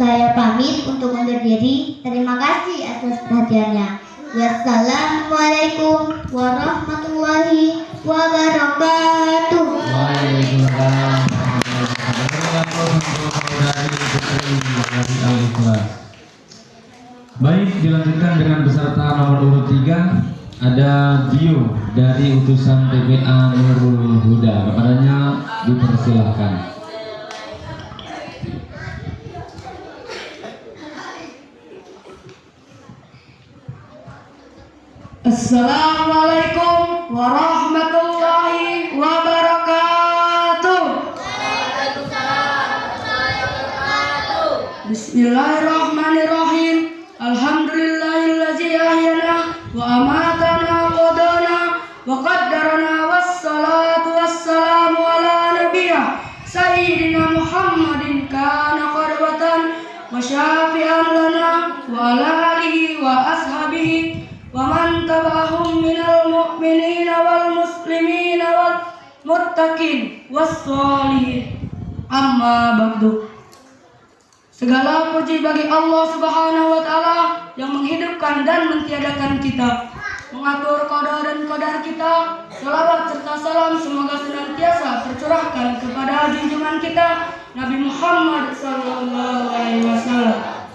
S2: Saya pamit untuk undur diri. Terima kasih atas perhatiannya. Wassalamualaikum warahmatullahi wabarakatuh.
S3: Waalaikumsalam warahmatullahi wabarakatuh. Baik, dilanjutkan dengan peserta nomor urut 3. Ada bio dari utusan TPA Nurul Huda. Kepadanya dipersilahkan.
S7: Assalamualaikum warahmatullahi wabarakatuh. Bismillahirrahmanirrahim. Alhamdulillahillazi ahyana wa amatana wa qadana wa qaddarana. Wassalatu wassalamu ala nabiyyina sayyidina Muhammadin kana qudwatan wa syafi'an lana wa ala alihi wa ashabihi wa man tabahum minal mu'minina wal muslimina wal muttaqin wassalihin. Amma ba'du. Segala puji bagi Allah Subhanahu wa taala yang menghidupkan dan mentiadakan kita, mengatur qada dan qadar kita. Salawat serta salam semoga senantiasa tercurahkan kepada junjungan kita Nabi Muhammad sallallahu alaihi wasallam,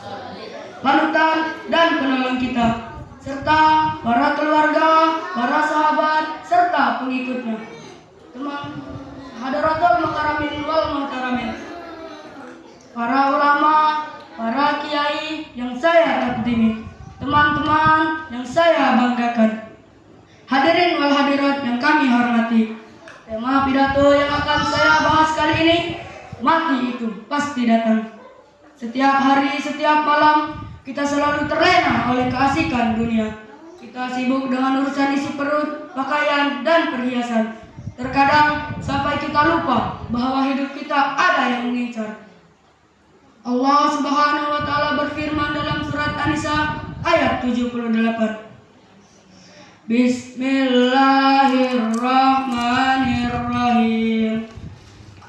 S7: panutan dan penolong kita, serta para keluarga, para sahabat, serta pengikutnya. Teman hadaratul makaramin wal muhtaramin, para ulama, para kiai yang saya takdimi, teman-teman yang saya banggakan, hadirin wal hadirat yang kami hormati. Tema pidato yang akan saya bahas kali ini, mati itu pasti datang. Setiap hari, setiap malam, kita selalu terlena oleh keasikan dunia. Kita sibuk dengan urusan isi perut, pakaian, dan perhiasan. Terkadang sampai kita lupa bahwa hidup kita ada yang mengincar. Allah Subhanahu wa taala berfirman dalam surat An-Nisa ayat 78. Bismillahirrahmanirrahim.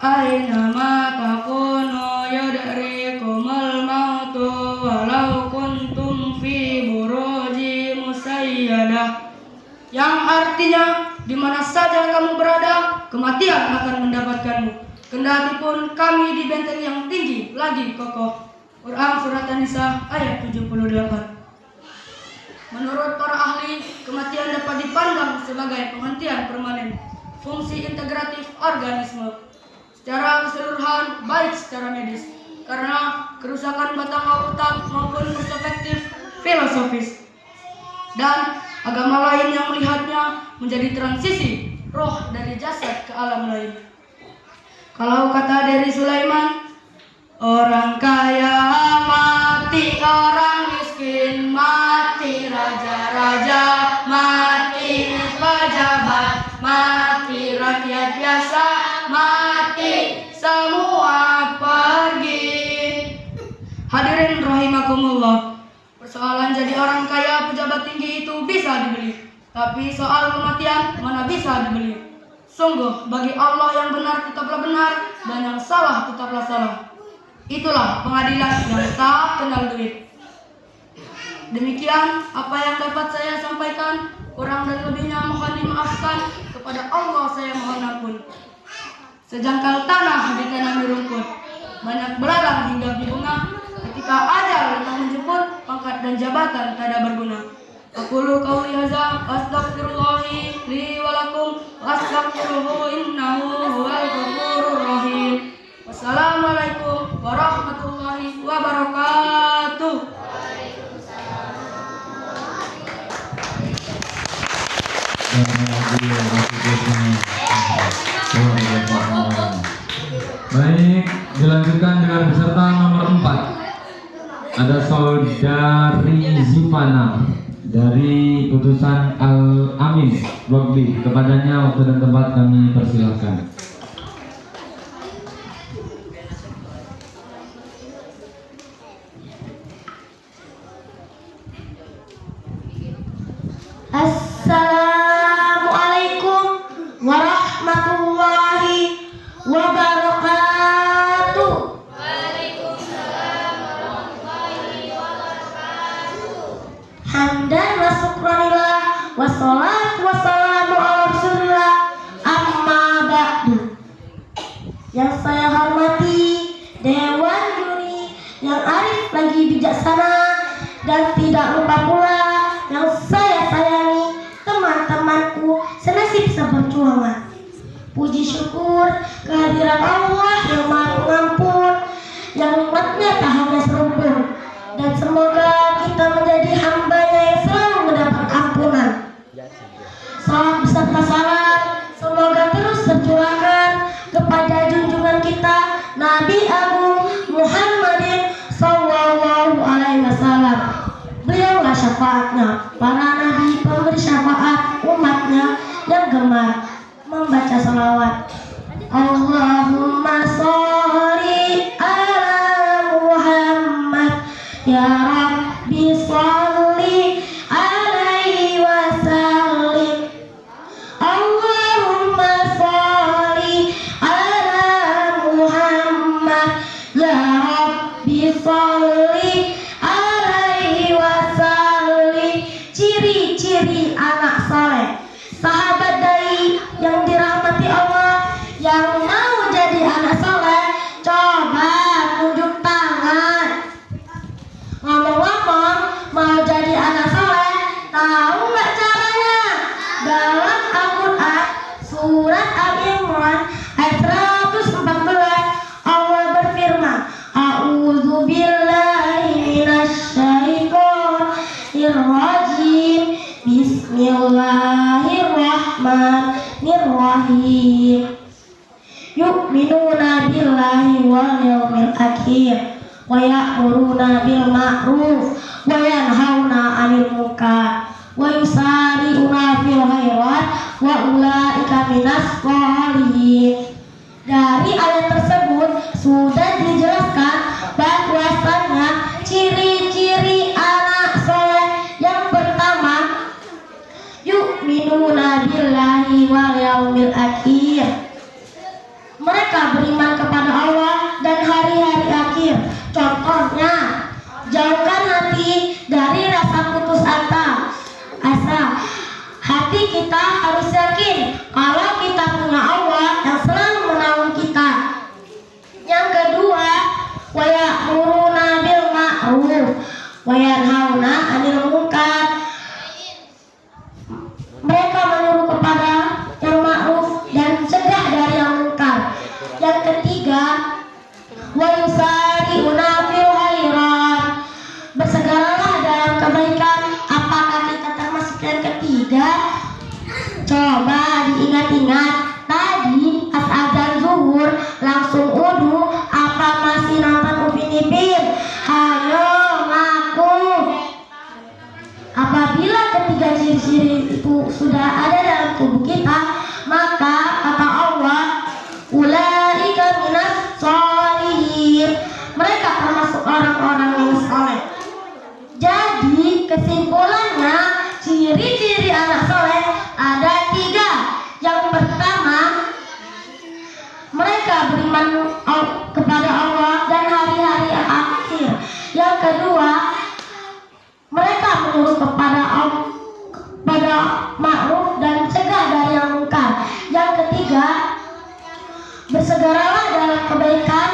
S7: Aina ma takunu yudrikumul mautu walau kuntum fi buruji musayyadah. Yang artinya, di mana saja kamu berada, kematian akan mendapatkanmu, kendati pun kami di benteng yang tinggi lagi kokoh. Quran surat An-Nisa ayat 78. Menurut para ahli, kematian dapat dipandang sebagai penghentian permanen fungsi integratif organisme secara keseluruhan, baik secara medis, karena kerusakan batang otak maupun perspektif filosofis, dan agama lain yang melihatnya menjadi transisi roh dari jasad ke alam lain. Kalau kata dari Sulaiman, orang kaya mati, orang miskin mati, raja-raja mati, pejabat mati, rakyat biasa mati, semua pergi. Hadirin rahimakumullah, persoalan jadi orang kaya, pejabat tinggi itu bisa dibeli, tapi soal kematian mana bisa dibeli. Sungguh bagi Allah yang benar tetaplah benar dan yang salah tetaplah salah. Itulah pengadilan yang tak kenal duit. Demikian apa yang dapat saya sampaikan, kurang dan lebihnya mohon dimaafkan. Kepada Allah saya mohon ampun. Sejangkal tanah di tanah rumput, banyak belalang hingga bunga. Ketika ajal datang menjemput, pangkat dan jabatan tidak berguna. Aqulu qawli hadza astaghfirullahi li wa lakum wastaghfiruhu innahu huwal ghafurur rahim. Wassalamualaikum warahmatullahi wabarakatuh.
S3: Baik, dilanjutkan dengan peserta nomor 4. Ada saudari Zifana dari utusan Al-Amin Rugby. Kepadanya waktu dan tempat kami persilahkan.
S2: Assalamualaikum warahmatullahi wabarakatuh. Waalaikumsalam warahmatullahi wabarakatuh. Hamdan wa syukranillah wassalatu wassalamu ala rasulillah amma ba'du. Yang saya hormati Dewan Juri yang arif lagi bijaksana, dan tidak lupa pula yang saya sayangi teman-temanku senasib seperjuangan. Puji syukur kehadiran Allah yang Maha Pengampun, yang nikmatnya tak hanya serumpun, dan semoga kita menjadi hamba-Nya yang selalu mendapat ampunan. Salam beserta salam semoga terus tercurahkan kepada junjungan kita Nabi Agung Muhammadin Sallallahu Alaihi Wasallam. Beliaulah syafaatnya, para nabi pemberi syafaat umatnya yang gemar membaca salawat. Allahumma sholli ala Muhammad, ya Rabbi sholli alaihi wasallim. Allahumma sholli ala Muhammad, ya Rabbi sholli alaihi wasallim. Ciri-ciri anak soleh, sahabat dari yang dirahmati Allah, yang mau jadi anak soleh, coba tunjuk tangan. Ngomong-ngomong, mau jadi anak soleh, tahu nggak caranya? Dalam Al-Quran surat Al-Imran ayat 114, Allah berfirman, A'udzu billahi minasyaitonir rajim. Bismillahirrahmanirrahim. Yu'minuna billahi wal yawmil akhir wa ya'muruna bil ma'ruf wa yanhauna 'anil munkar wa yusari'una fil khairat wa ulaika minas sholihin. Dari ayat tersebut sudah dijelaskan bahwasannya ciri-ciri anak soleh yang pertama, yu'minuna billahi wal yaumil akhir. Mereka beriman kepada Allah dan hari-hari akhir. Contohnya, jauhkan hati dari rasa putus asa. Hati kita harus yakin kalau kita punya Allah yang selalu menolong kita. Yang kedua, wa ya'muruna bil ma'ruf wa yanhauna 'anil munkar. Mereka menyuruh kepada yang ma'ruf dan cegah dari yang munkar. Yang ketiga, wa yusari'una fil khairat. Bersegeralah dalam kebaikan. Apakah kita termasuk yang ketiga? Coba diingat-ingat, tadi pas azan zuhur langsung wudu, apa masih nonton Upin Ipin? Ayo ngaku. Apabila ketiga ciri-ciri itu sudah ada dalam tubuh kita, maka kata Allah, ulaika minas sholihin. Mereka termasuk orang-orang yang soleh. Jadi kesimpulannya, ciri-ciri anak soleh ada 3. Yang pertama, mereka beriman kepada Allah dan hari-hari akhir. Yang kedua, mereka nurut pada ma'ruf dan cegah dari yang munkar. Yang ketiga, bersegeralah dalam kebaikan.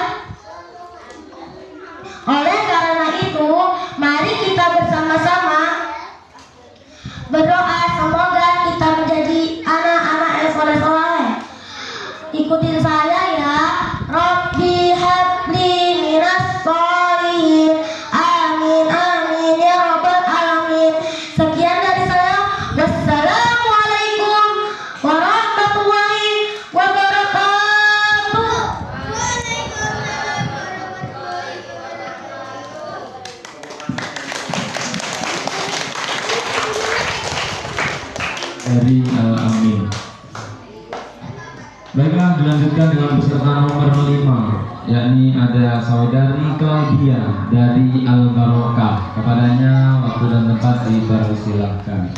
S2: Oleh karena itu, mari kita bersama-sama berdoa semoga kita menjadi anak-anak yang soleh-soleh. Ikutin saya ya. Rabbi habli minas sholihin. Amin amin ya rabbal alamin. Sekian dari saya. Wassalamualaikum warahmatullahi wabarakatuh.
S3: Dari Al-Amin. Baiklah, dilanjutkan dengan peserta nomor 5, yakni ada saudari Claudia dari Al-Barokah. Kepadanya waktu dan tempat dipersilahkan.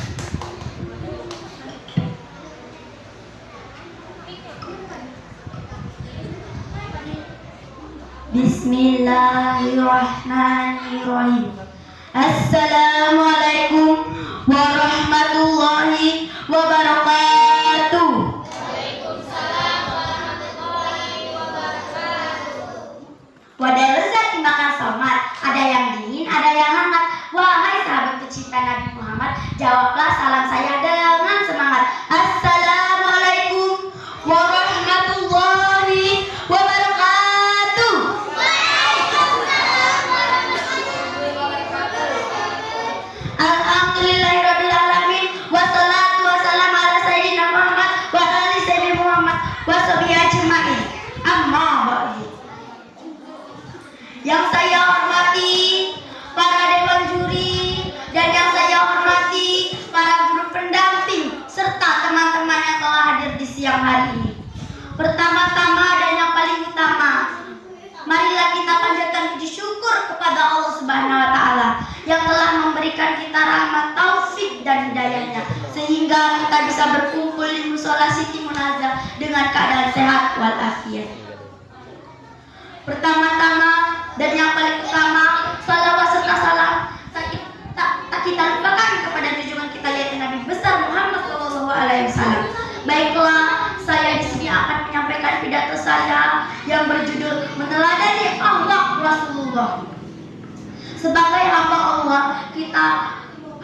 S2: Bismillahirrahmanirrahim. Assalamualaikum warahmatullahi wabarakatuh. Wadah lezat dimakan somat, ada yang dingin, ada yang hangat. Wahai sahabat tercinta Nabi Muhammad, jawablah salam saya dengan semangat. Assalamualaikum warahmatullahi wabarakatuh. Alhamdulillahirabbil alamin, wassalatu wassalamu ala sayyidina Muhammad wa ali sayyidina Muhammad wa sahbihi ajmain. Amma ba'du. Yang saya hormati para dewan juri dan yang saya hormati para guru pendamping serta teman-teman yang telah hadir di siang hari ini. Pertama-tama dan yang paling utama, marilah kita panjatkan puji syukur kepada Allah Subhanahu wa taala yang telah memberikan kita rahmat, taufik dan hidayahnya sehingga kita bisa berkumpul di mushola Siti Munazah dengan keadaan sehat walafiat. Pertama-tama dan yang paling utama, salawat serta salam tak kita lupakan kepada junjungan kita yaitu Nabi besar Muhammad SAW. Baiklah, saya di sini akan menyampaikan pidato saya yang berjudul Meneladani Akhlak Rasulullah. Sebagai hamba Allah, kita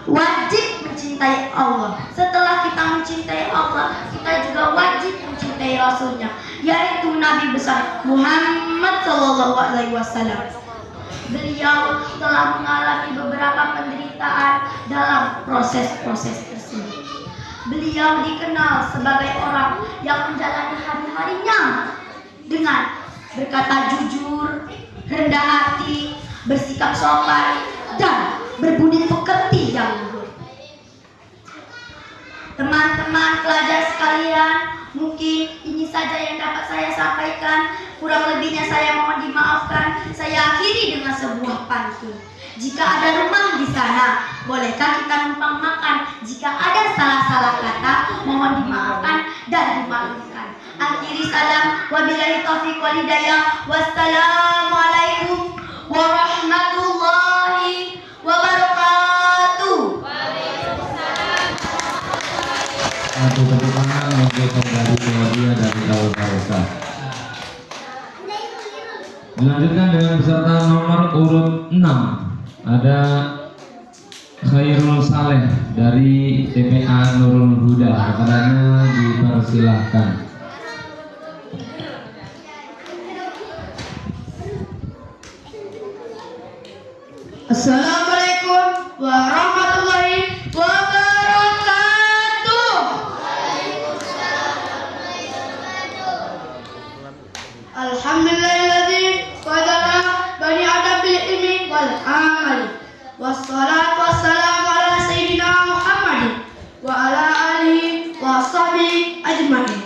S2: wajib mencintai Allah. Setelah kita mencintai Allah, kita juga wajib mencintai Rasulnya, yaitu Nabi besar Muhammad SAW. Beliau telah mengalami beberapa penderitaan dalam proses-proses tersebut. Beliau dikenal sebagai orang yang menjalani hari-harinya dengan berkata jujur, rendah hati, bersikap sopan, dan berbudi pekerti yang luhur. Teman-teman pelajar sekalian, mungkin ini saja yang dapat saya sampaikan. Kurang lebihnya saya mohon dimaafkan. Saya akhiri dengan sebuah pantun. Jika ada rumah di sana, bolehkah kita numpang makan? Jika ada salah-salah kata, mohon dimaafkan dan dimaklumkan. Akhiri salam, wabillahi taufiq wal hidayah. Wassalamualaikum warahmatullahi wabarakatuh.
S3: Satu tepuk tangan untuk saudari Claudia dari Al-Barokah. Dilanjutkan dengan peserta nomor urut 6, ada Khairul Saleh dari TPA Nurul Huda. Kepadanya dipersilahkan.
S7: Assalamualaikum warahmatullahi wabarakatuh. Alhamdulillahilladzi qadara bani adam bil ilmi wal amali. Wassalatu wassalamu ala sayyidina Muhammadin wa ala alihi wa sahbihi ajmain.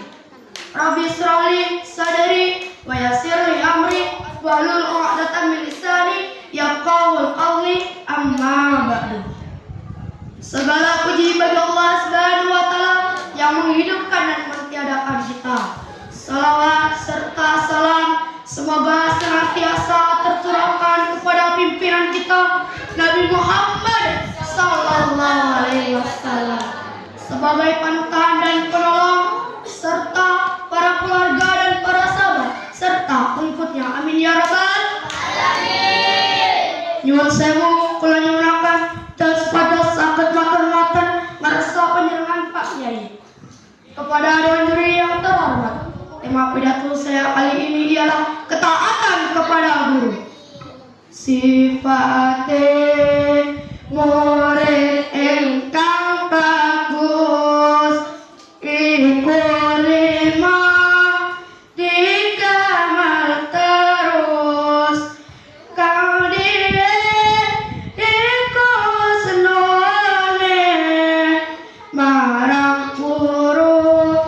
S7: Rabbi shrahli sadri wa yassir li amri wahlul 'uqdatam min lisani yafqahul qawli, amma ba'du. Segala puji bagi Allah Subhanahu wa taala yang menghidupkan dan mentiadakan kita. Salawat serta salam semoga senantiasa tercurahkan kepada pimpinan kita Nabi Muhammad sallallahu sebagai panutan dan penolong, serta para keluarga dan para sahabat, serta pengikutnya. Amin ya rabbal alamin. Nyuwun sewu, kula nyuwunaken dados pados saged matur-matur ngarsa panjenengan Pak Kyai. Kepada dewan juri yang terhormat, tema pidato saya kali ini ialah ketaatan kepada guru. Sifate murid ingkang bagus iku lima digamal terus kang iku senone marang guru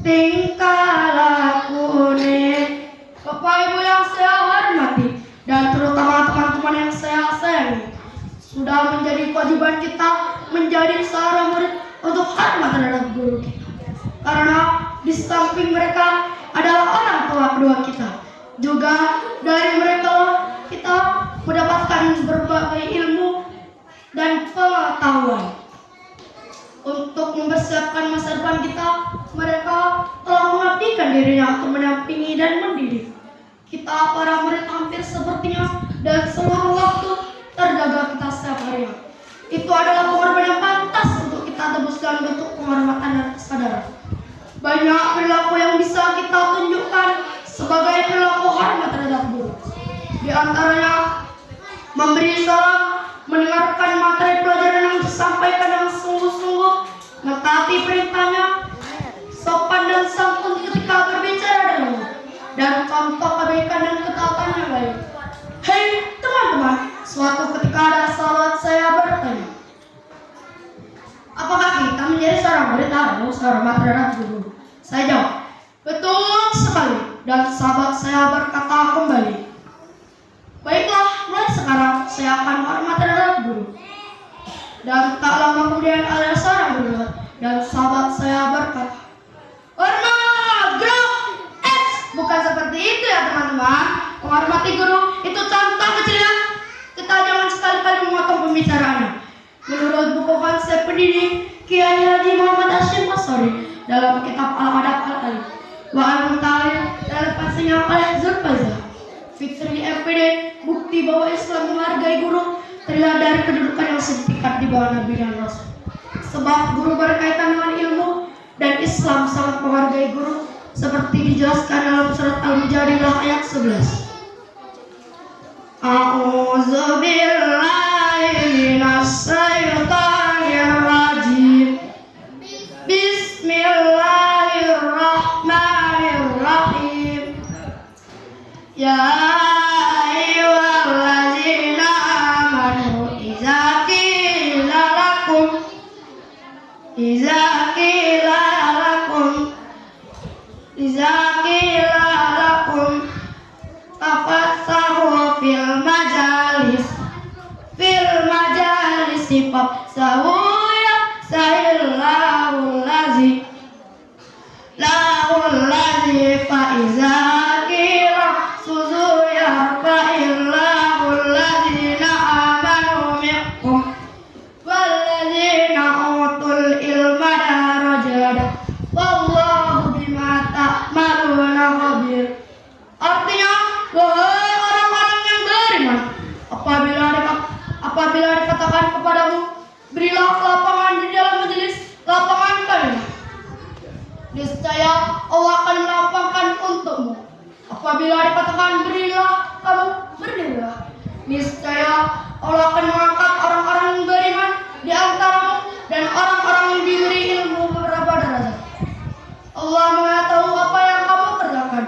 S7: tingkah lakune. Bapak Ibu yang saya hormati dan terutama teman-teman yang saya sayangi, sudah menjadi kewajiban kita menjadi seorang murid untuk hormat terhadap guru kita, karena di samping mereka adalah orang tua kedua kita. Juga dari mereka kita mendapatkan berbagai ilmu dan pengetahuan. Untuk mempersiapkan masa depan kita, mereka telah mengabdikan dirinya untuk mendampingi dan mendidik kita para murid hampir sepertinya dan seluruh waktu terjaga kita setiap harinya. Itu adalah pengorbanan yang pantas untuk kita tebuskan bentuk penghormatan dan kesadaran. Banyak perilaku yang bisa kita tunjukkan sebagai perilaku hormat terhadap guru. Di antaranya memberi salam, mendengarkan materi pelajaran yang disampaikan dengan sungguh-sungguh, mentaati perintahnya, sopan dan santun ketika berbicara dengannya, dan contoh kebaikan dan ketaatan yang baik. Hei teman-teman, suatu ketika ada sahabat saya bertanya, apakah kita menjadi seorang murid harus hormat terhadap guru? Saya jawab, betul sekali. Dan sahabat saya berkata kembali, baiklah, mulai sekarang saya akan hormat terhadap guru. Dan tak lama kemudian ada seorang guru dan sahabat saya berkata, hormat guru. Bukan seperti itu ya teman-teman. Menghormati guru itu contoh kecilnya. Kita jangan sekali-kali memotong pembicaraannya. Menurut buku konsep pendidik Kiai Haji Muhammad Hashim Ashari dalam kitab Al-Adab Al-Alif wa Al-Muta'alim dalam pastinya oleh Zulfazah Fitri MPD, bukti bahwa Islam menghargai guru terlihat dari kedudukan yang setingkat di bawah Nabi dan Rasul. Sebab guru berkaitan dengan ilmu dan Islam sangat menghargai guru, seperti dijelaskan dalam surat Al-Mujadilah ayat 11. A'udzu billahi minas syaitonir rajim. Bismillahirrahmanirrahim. Ya ayyuhallazina amanu idza qila lakum tafassahu fil majalis fafsahu yafsahillahu lazi fa iza qila suzuya fa illahu allazina amanu minkum wallazina utul ilma darajat wallahu bima ta'maluna khabir. Artinya, wahai orang-orang yang beriman, apabila dikatakan kepadamu, berilah lapangan di dalam majelis, lapangan kalian, niscaya Allah akan melapangkan untukmu. Apabila dikatakan berilah, kamu berdirilah, niscaya Allah akan mengangkat orang-orang yang beriman di antaramu dan orang-orang yang diberi ilmu beberapa derajat. Allah mengetahui apa yang kamu kerjakan.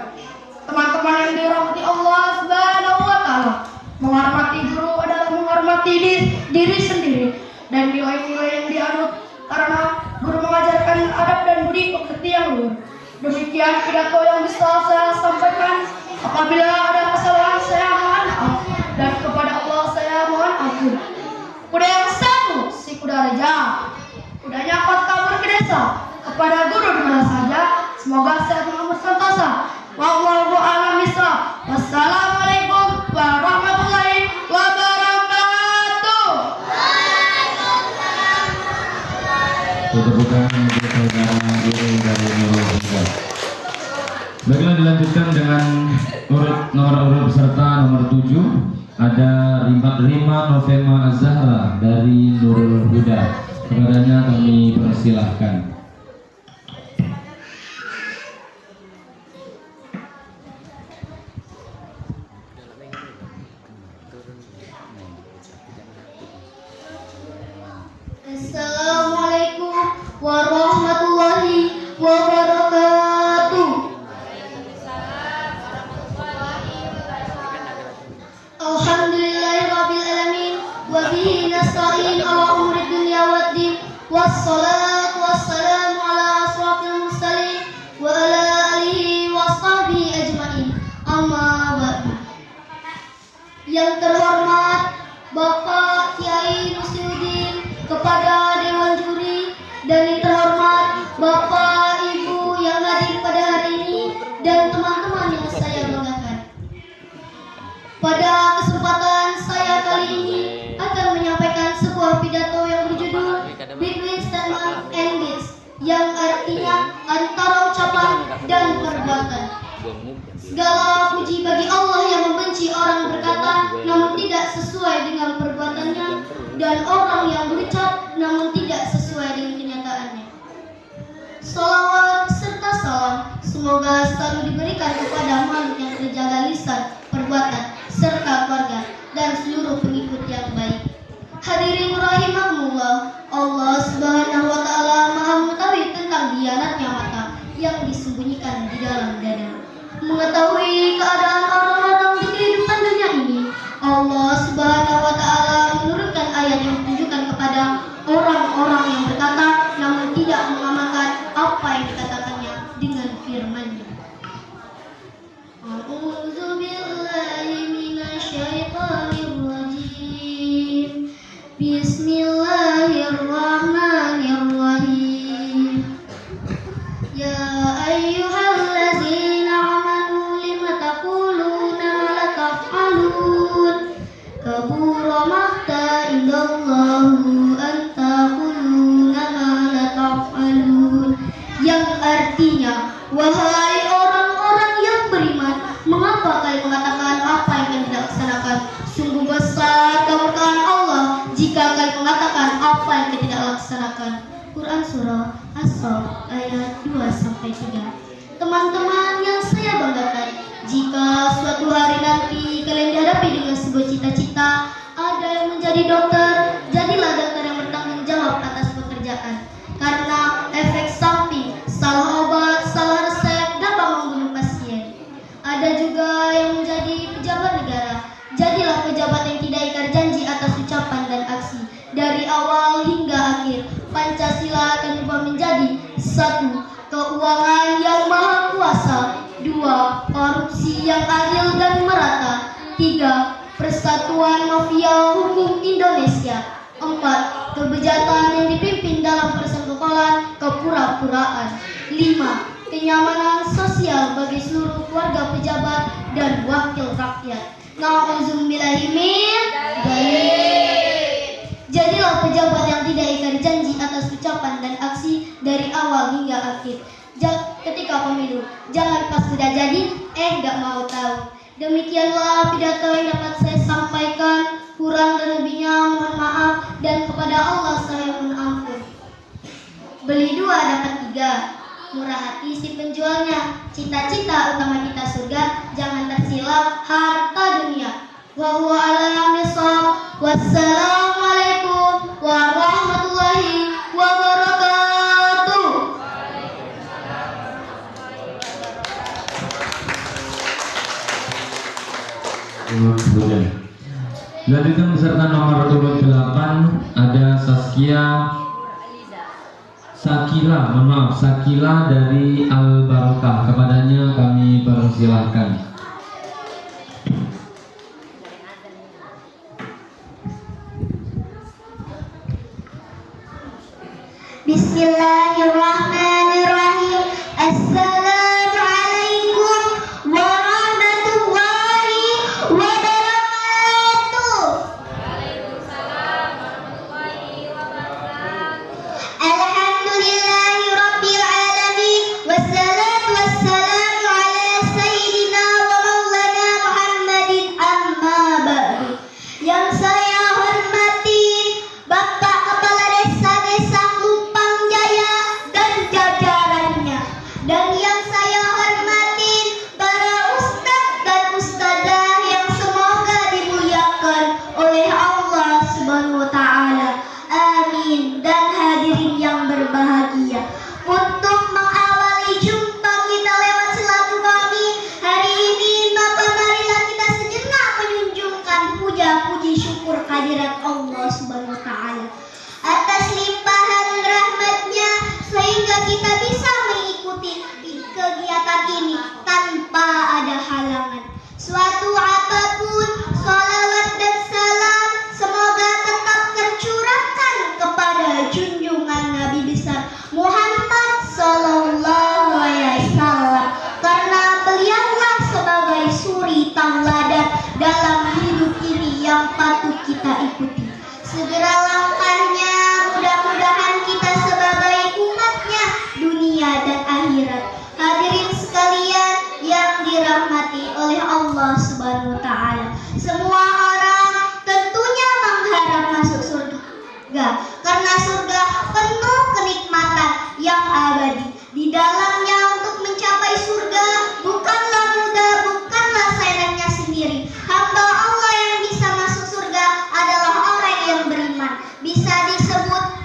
S7: Teman-teman yang dirahmati Allah Subhanahu wa Ta'ala, menghormati guru adalah menghormati diri sendiri dan nilai-nilai yang dianut, karena guru mengajarkan adab dan budi pekerti yang luhur. Demikian pidato yang bisa saya sampaikan. Apabila ada kesalahan saya mohon maaf, dan kepada Allah saya mohon ampun. Kuda yang satu, si kuda raja, kudanya kuat kabur ke desa. Kepada guru di mana saja, semoga sehat mengamus sentosa. Wallahu a'lam bishawab. Wassalamualaikum warahmatullahi wabarakatuh.
S3: Kebetulan untuk saudara guru dari Nurul Huda. Baiklah, dilanjutkan dengan nomor urut peserta nomor 7. Ada Rima Novema Az-Zahra dari Nurul Huda. Kepadanya kami persilahkan.
S2: Assalamualaikum warahmatullahi wabarakatuh. Alhamdulillahirabbil alamin wa bihi nasta'in ala umuri dunya waddin wassalatu wassalamu ala asrofil mursalin wa ala alihi wa sahbihi ajmain. Amma ba'du. Yang terhormat Bapak Kiai Musliuddin, kepada Dewan Juri, dan yang terhormat Bapak Ibu yang hadir pada hari ini, dan teman-teman yang saya banggakan. Pada kesempatan saya kali ini akan menyampaikan sebuah pidato yang berjudul Between Statement and Deeds, yang artinya antara ucapan dan perbuatan. Segala puji bagi Allah yang membenci orang berkata namun tidak sesuai dengan perbuatannya, dan orang yang berucap namun tidak sesuai dengan kenyataannya. Salawat serta salam semoga selalu diberikan kepada makhluk yang terjaga lisan, perbuatan, serta keluarga, dan seluruh pengikut yang baik. Hadirin rahimakumullah, Allah Subhanahu wa Ta'ala Maha mengetahui tentang dianatnya mata yang disembunyikan di dalam dada, mengetahui keadaan orang-orang di kehidupan dunia ini. Allah Subhanahu wa Ta'ala menurunkan ayat yang menunjukkan kepada orang-orang yang berkata namun tidak mengamalkan apa yang dikatakannya dengan firman-Nya. A'udzu billahi minasyaitonir rajim. Bismillahirrahmanirrahim. Ya ayyuhallazina amanu lima taquluna ma la taf'alun. Kabura maqta indallahu an taquluna ma la taf'alun. Yang artinya, wahai orang-orang yang beriman, mengapa kalian mengatakan apa yang kalian tidak laksanakan? Sungguh besar kemurkaan Allah jika kalian mengatakan apa yang kalian tidak laksanakan. Quran Surah As-Saff ayat 2-3. Teman-teman yang saya banggakan, jika suatu hari nanti kalian dihadapi dengan sebuah cita-cita, ada yang menjadi dokter, jadilah dokter yang bertanggung jawab atas pekerjaan. Karena efek samping, salah obat, salah resep dapat membunuh pasien. Ada juga yang menjadi pejabat negara, jadilah pejabat yang tidak ingkar janji atas ucapan dan aksi. Dari awal hingga akhir, Pancasila akan berubah menjadi 1. Keuangan yang maha kuasa. 2. Korupsi yang adil dan merata. 3. Persatuan mafia hukum Indonesia. 4. Kebejatan yang dipimpin dalam persekongkolan kepura-puraan. 5. Kenyamanan sosial bagi seluruh keluarga pejabat dan wakil rakyat. Na'udzubillahi min dzalik. Jadilah pejabat yang tidak ingkar janji atas ucapan dan aksi dari awal hingga akhir. Ketika pemilu, jangan pas sudah jadi, nggak mau tahu. Demikianlah pidato yang dapat saya sampaikan. Kurang dan lebihnya mohon maaf, dan kepada Allah saya mohon ampun. Beli 2 dapat 3. Murah hati si penjualnya. Cita-cita utama kita surga, jangan tersilap harta dunia. Wa huwa a'lam bishawab. Wassalamualaikum warahmatullahi wabarakatuh.
S3: Dilanjutkan peserta nomor urut 8 ada Sakila dari Al Barokah. Kepadanya kami persilahkan.
S2: Bismillahirrahmanirrahim. Assalamualaikum warahmatullahi wabarakatuh. Waalaikumsalam warahmatullahi wabarakatuh.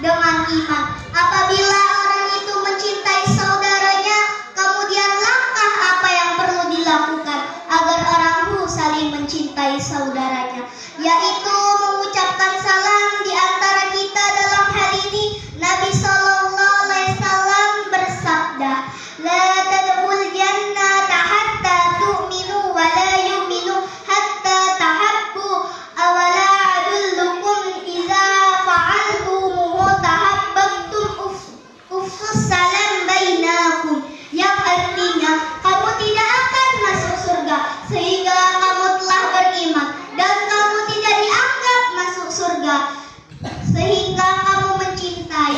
S2: dengan iman. Apabila orang itu mencintai saudaranya, kemudian langkah apa yang perlu dilakukan agar orang itu saling mencintai saudaranya, yaitu mengucapkan salam di antara kita. Dalam hal ini Nabi Sallallahu Alaihi Wasallam bersabda, la tadkhul jannata hatta tu'minu wa la yu'minu hatta tahabbu awala adullukum iza fa'altumuhu tahabbtum ufsus salam bainakum, yang artinya kamu tidak akan masuk surga sehingga kamu telah beriman, dan kamu tidak dianggap masuk surga sehingga kamu mencintai.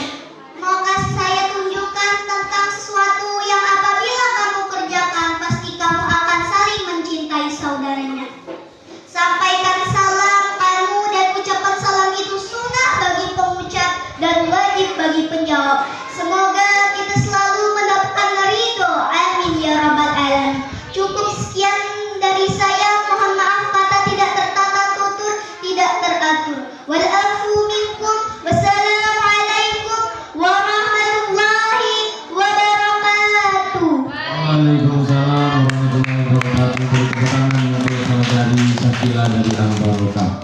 S2: Maka saya tunjukkan tentang sesuatu yang apabila kamu kerjakan pasti kamu akan saling mencintai saudaranya. Sampaikan salam kamu, dan ucapan salam itu sunnah bagi pengucap dan wajib bagi penjawab. Semoga kita selalu mendapatkan ridho. Amin ya rabbal alamin. Cukup sekian dari saya. Mohon maaf kata tidak tertata tutur, tidak teratur. Wal afu minkum. Wassalamualaikum warahmatullahi wabarakatuh.
S3: Waalaikumsalam warahmatullahi wabarakatuh. Kedatangan untuk saudari Sakila dari Al-Barokah.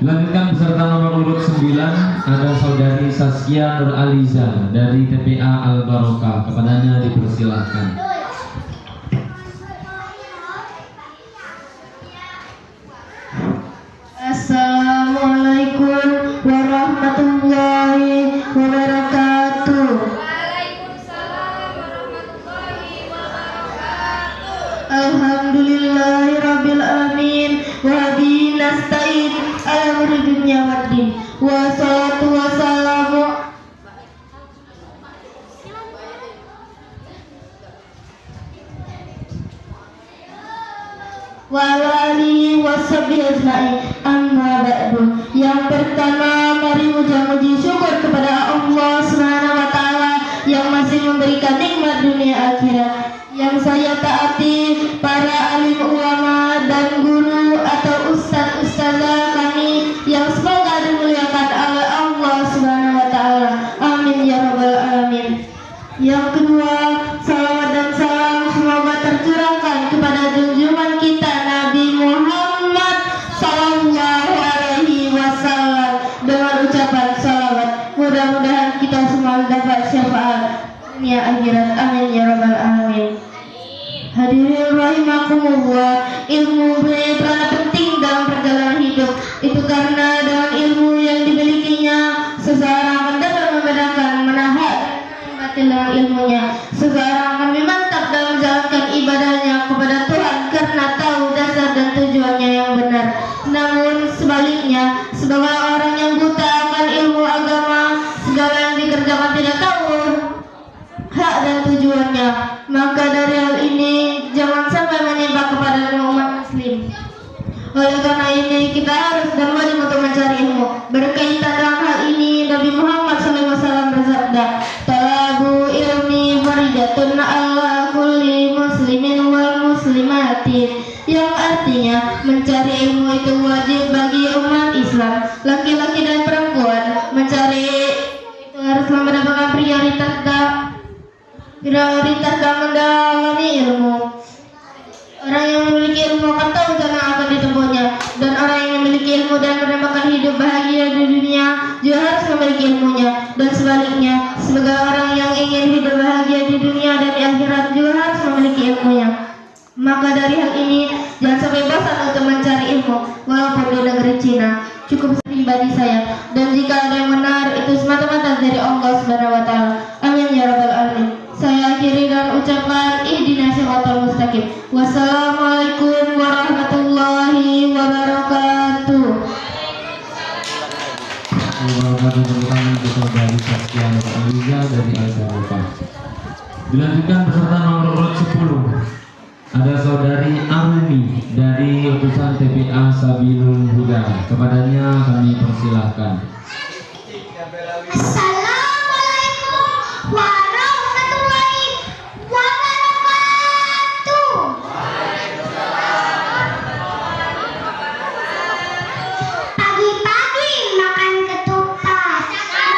S3: Dilanjutkan peserta nomor urut 9 ada saudari Saskia Nur Aliza dari TPA Al-Barokah. Kepadanya dipersilahkan.
S7: Assalamualaikum warahmatullahi wabarakatuh. Alhamdulillahi rabbil alamin wa bihi nasta'in ala umuri dunya waddin. Wassalatu wassalamu wa ala alihi washabihi ajma'in. Amma ba'du. Yang pertama, mari muji syukur kepada Allah Subhanahu wa taala yang masih memberikan nikmat dunia akhirat. Yang saya taati para alim ulama dan guru atau ustaz-ustazah kami yang semoga dimuliakan oleh Allah Subhanahu wa taala. Amin ya rabbal alamin. Yang kedua, salawat dan salam semoga tercurahkan kepada junjungan kita Nabi Muhammad sallallahu alaihi wasallam dengan ucapan salawat. Mudah-mudahan kita semua dapat syafaat dunia akhirat. Amin ya rabbal alamin. Hadirin rahimakumullah, ilmu punya peranan penting dalam perjalanan hidup. Itu karena dengan ilmu yang dimilikinya seseorang akan dapat membedakan mana hak dan batil dengan ilmunya. Seseorang akan mantap dalam menjalankan ibadahnya kepada Tuhan karena tahu dasar dan tujuannya yang benar. Namun sebaliknya, sebagai orang yang buta akan ilmu agama, segala yang dikerjakan tidak tahu hak dan tujuannya. Maka dari hal ini jangan sampai menyimpang kepada umat muslim. Oleh karena ini kita harus dan wajib untuk mencari ilmu. Berkaitan dengan hal ini Nabi Muhammad SAW bersabda, talabu ilmi faridatun ala kulli muslimin wal muslimatin, yang artinya mencari ilmu itu wajib bagi umat Islam, laki-laki dan perempuan. Mencari itu harus mendapatkan prioritas dalam mendalami ilmu. Orang yang memiliki ilmu akan tahu jalan yang akan ditempuhnya, dan orang yang memiliki ilmu dan mendapatkan hidup bahagia di dunia juga harus memiliki ilmunya. Dan sebaliknya, sebagai orang yang ingin hidup bahagia di dunia dan di akhirat juga harus memiliki ilmunya. Maka dari hal ini jangan sampai bosan untuk mencari ilmu walaupun di negeri Cina. Cukup pribadi saya, dan jika ada yang benar itu semata-mata dari Allah Subhanahu wa taala. Amin ya rabbal alamin. Saya akhiri dan ucapkan ihdinas siratal mustaqim. Wassalamualaikum warahmatullahi wabarakatuh.
S3: Wabarakatuh. Saudari Saskia Nur Aliza dari Al-Barokah. Dilanjutkan peserta nomor urut 10. Ada saudari Arumi dari utusan TPA Sabilul Huda. Kepadanya kami persilahkan.
S2: Assalamualaikum warahmatullahi wabarakatuh. Pagi-pagi makan ketupat, makan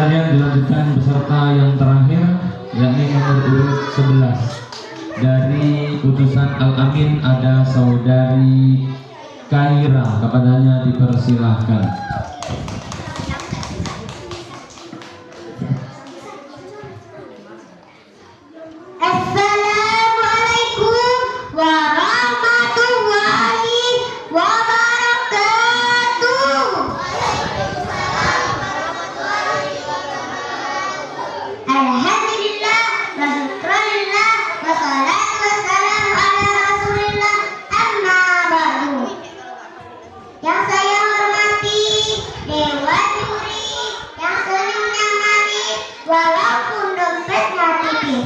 S3: sekalian, dilanjutkan beserta yang terakhir, yakni nomor urut 11. Dari utusan Al-Amin ada saudari Kaira, kepadanya dipersilahkan.
S2: Assalamualaikum warahmatullahi wabarakatuh. Alhamdulillah wa syukrulillah wa salatu wassalamu ala rasulillah, amma ba'du. Yang saya hormati Dewan Juri yang senyumnya manis walaupun dompetnya tipis.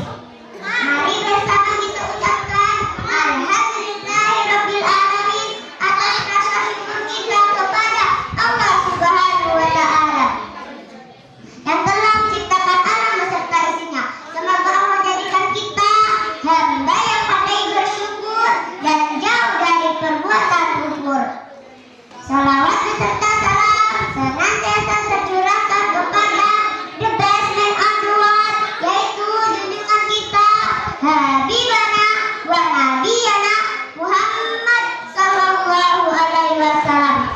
S2: Mari bersama kita ucapkan Alhamdulillahirabbil alamin atas rasa syukur kita kepada Allah Subhanahu wa taala yang telah menciptakan alam beserta isinya. Semoga Allah jadikan kita hamba yang pandai bersyukur dan jauh dari perbuatan kufur. Salawat beserta salam senantiasa tercurahkan kepada the best man on the world, yaitu junjungan kita Habibana wa Nabiyana Muhammad sallallahu alaihi wasallam.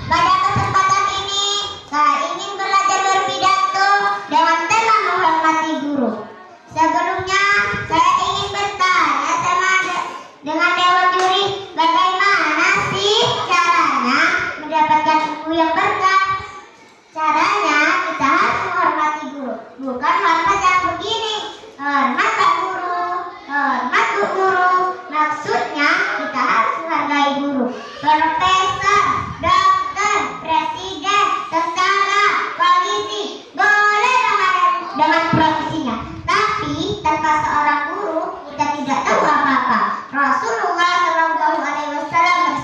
S2: Pada kesempatan ini saya ingin belajar berpidato dengan tema menghormati guru. Sebelumnya saya ingin bertanya dengan Dewan Juri, bagaimana sih caranya mendapatkan ilmu yang berkah? Caranya kita harus menghormati guru, bukan hormat yang begini, hormat Pak Guru, hormat Bu Guru. Maksudnya kita harus menghargai guru. Profesor, dokter, presiden, tentara, polisi boleh dengan profesinya, tapi tanpa seorang guru kita tidak tahu apa-apa. Rasulullah Shallallahu Alaihi Wasallam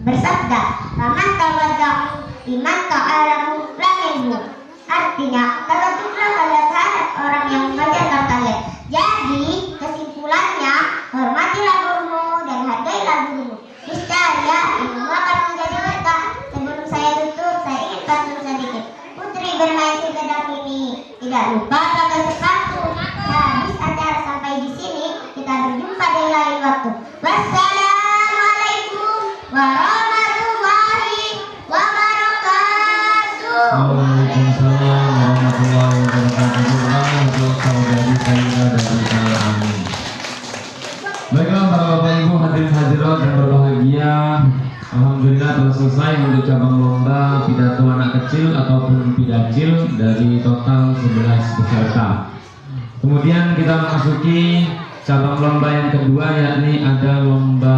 S2: bersabda, "Faman tawadda'a liman ta'alamu laminhu." Artinya, terlebihlah kalian terhadap orang yang mengajarkan kalian. Jadi, kesimpulannya, hormatilah gurumu dan hargailah gurumu. Niscaya ilmu akan menjadi berkah. Sebelum saya tutup, saya ingin pantun sedikit. Putri bermain segedap ini, tidak lupa pakai sepatu. Habis acara sampai di sini, kita berjumpa di lain waktu. Wassalamualaikum warahmatullahi wabarakatuh.
S3: Waalaikumsalam warahmatullahi wabarakatuh. Untuk saudari Kaira dari Al-Amin. Baiklah para bapak ibu hadirin hadirat yang berbahagia, alhamdulillah telah selesai untuk cabang lomba pidato anak kecil ataupun pidacil dari total 11 peserta. Kemudian kita memasuki cabang lomba yang kedua, yakni ada lomba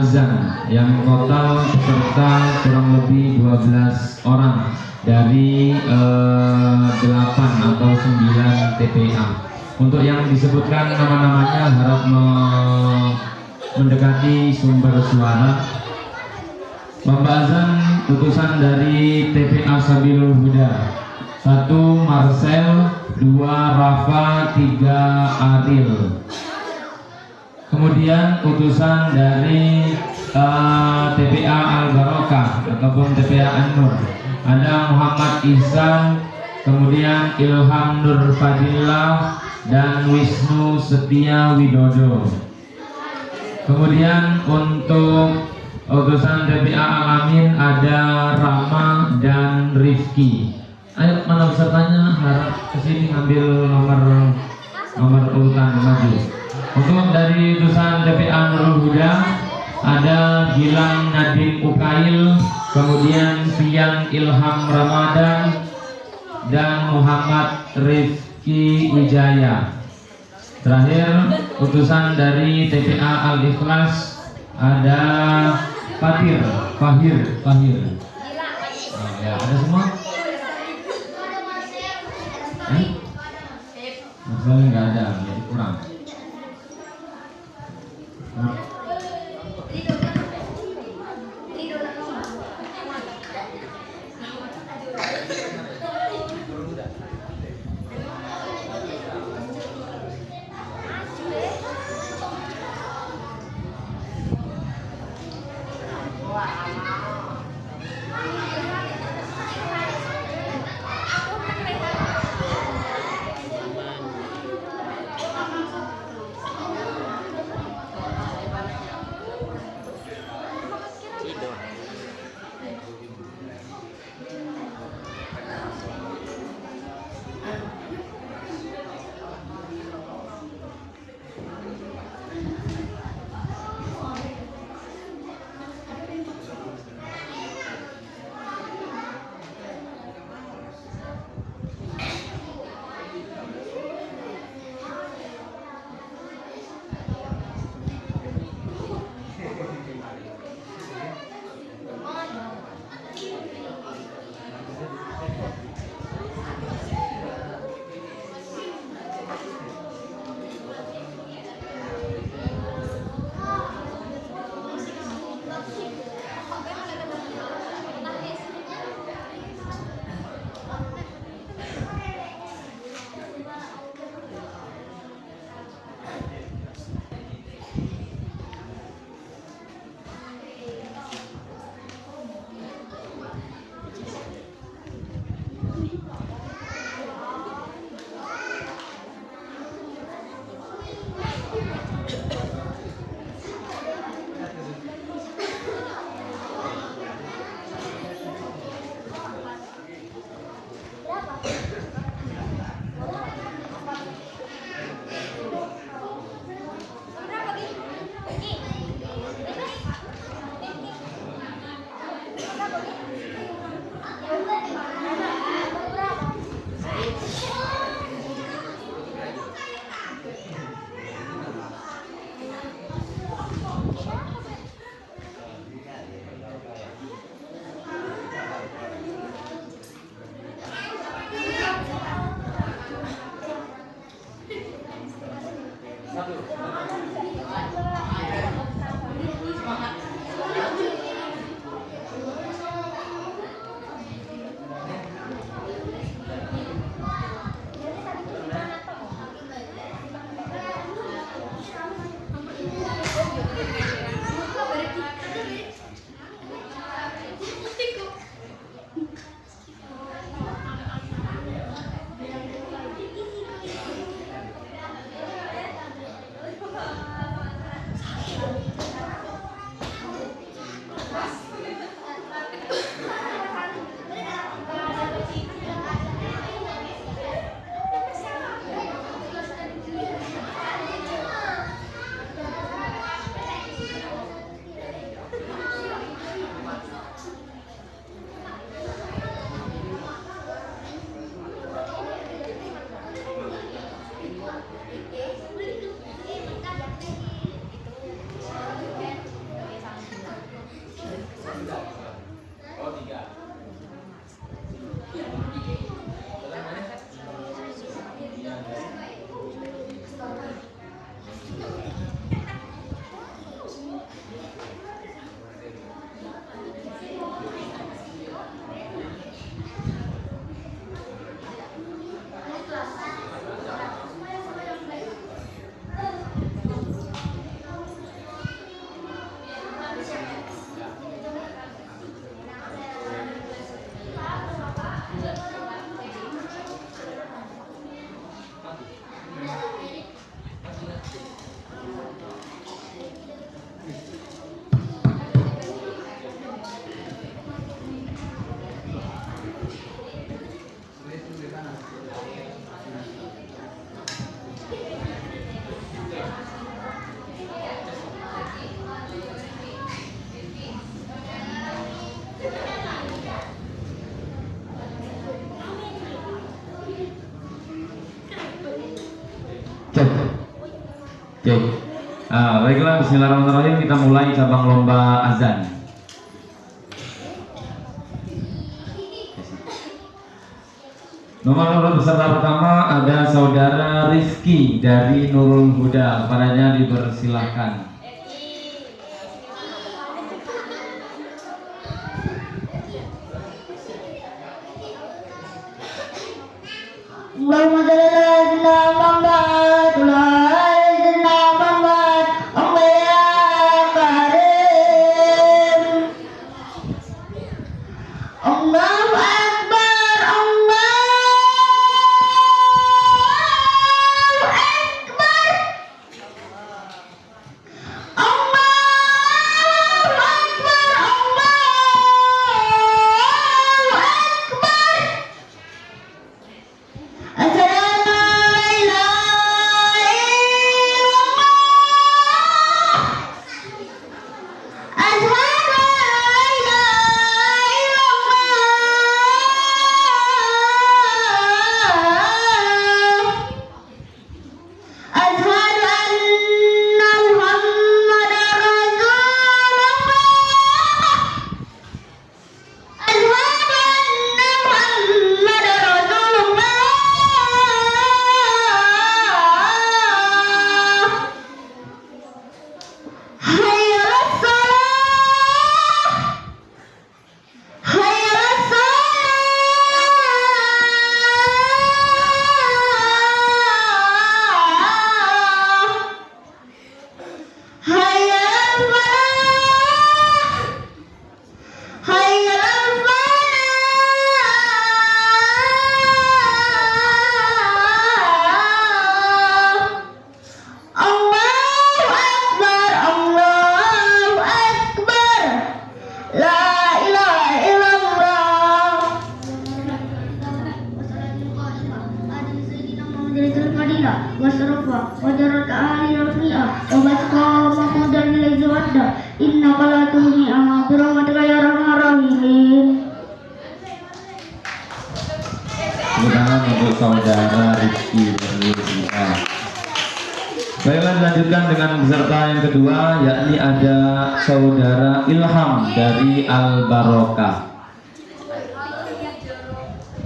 S3: azan yang total peserta kurang lebih 12 orang dari 8 atau 9 TPA. Untuk yang disebutkan nama-namanya harap mendekati sumber suara. Lomba azan utusan dari TPA Sabilul Huda. 1 Marcel, 2 Rafa, 3 Aril. Kemudian utusan dari TPA Al Barokah ataupun TPA An-Nur. Ada Muhammad Ihsan, kemudian Ilham Nur Fadillah dan Wisnu Setia Widodo. Kemudian untuk utusan TPA Al-Amin ada Rama dan Rifki. Ayo, mana pesertanya? Harap kesini ngambil nomor urutan maju. Untuk dari utusan TPA Nurul Huda ada Gilang Nadim Ukail, kemudian Fian Ilham Ramadan dan Muhammad Rifki Wijaya. Terakhir utusan dari TPA Al Ikhlas ada Fahir. Ya, ada semua? Masalahnya nggak ada, jadi kurang. Cek. Oke. Baiklah, bismillahirrahmanirrahim, kita mulai cabang lomba azan. Nomor peserta pertama ada saudara Rizky dari Nurul Huda, kepadanya dipersilahkan.
S2: Allahumma shalli ala sayyidina Muhammad wa ala sayyidina Muhammad. Allah ya karim. Allahu akbar. Allahu akbar. Allahu akbar. Allahu akbar. Assalamu
S3: Tangan untuk saudara Rizky dari Huda. Baiklah, dilanjutkan dengan peserta yang kedua, yakni ada saudara Ilham dari Al Barokah.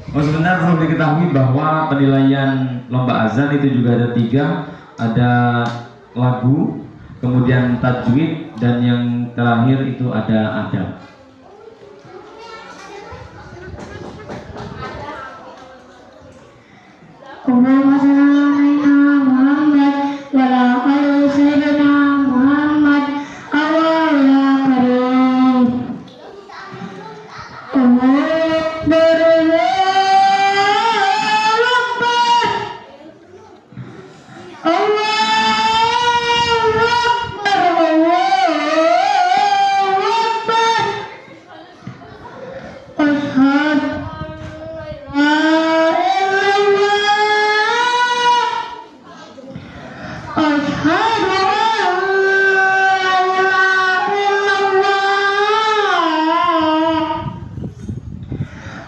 S3: Sebentar perlu diketahui bahwa penilaian lomba azan itu juga ada 3, ada lagu, kemudian tajwid, dan yang terakhir itu ada adab.
S2: Allahumma shalli ala Muhammad wa ala sayyidina Muhammad. Allah ya karim. Allahu akbar.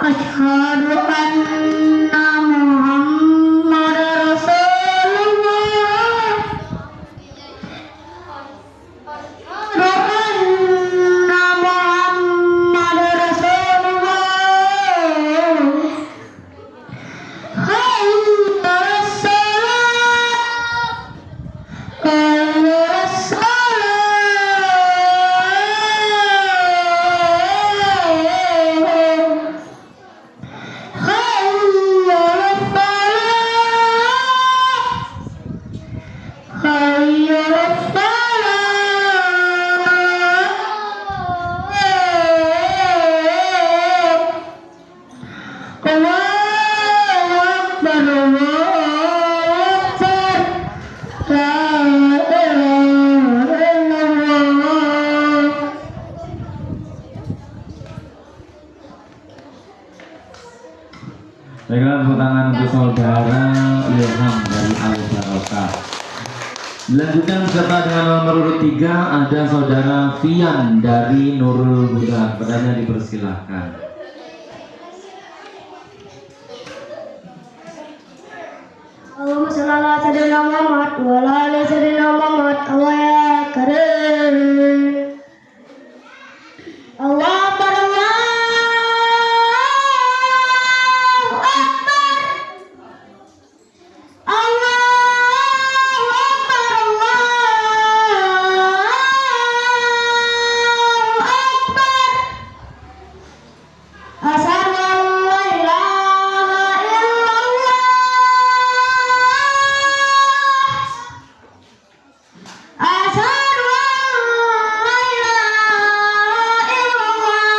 S2: Asyhadu anna Muhammadar Rasulullah. Asyhadu anna Muhammadar Rasulullah. Hayya 'alas salat. Hayya 'alas salat.
S3: Baiklah, tepuk tangan untuk saudara Ilham dari Al Barokah. Dilanjutkan peserta dengan nomor urut 3 ada saudara Fian dari Nurul Huda, kepadanya dipersilahkan.
S2: Allahumma shalli
S7: sholli ala sayyidina Muhammad wa ala ali sayyidina Muhammad. Allah ya karim. Allah Akbar, Allahu Akbar. Allahu Akbar, Allahu Akbar. Asyhadu an la ilaha illallah. Asyhadu an la ilaha illallah.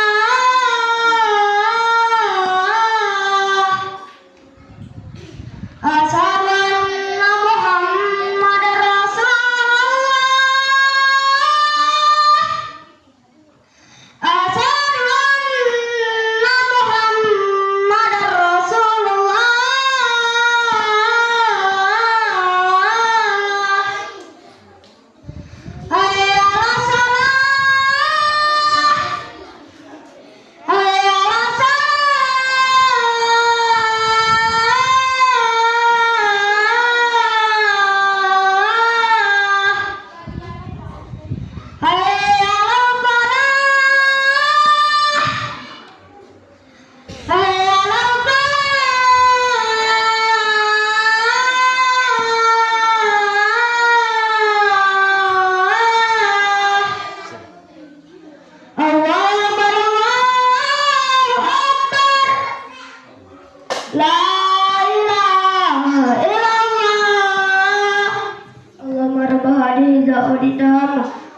S7: Asyhadu anna Muhammadar Rasulullah. Asyhadu anna Muhammadar Rasulullah. Hayya 'alas shalah. Hayya 'alas shalah. Hayya 'alal falah. Hayya 'alal falah. Allahu Akbar, Allahu Akbar. La ilaha illallah. Allahumma rabb hadhihi da'watina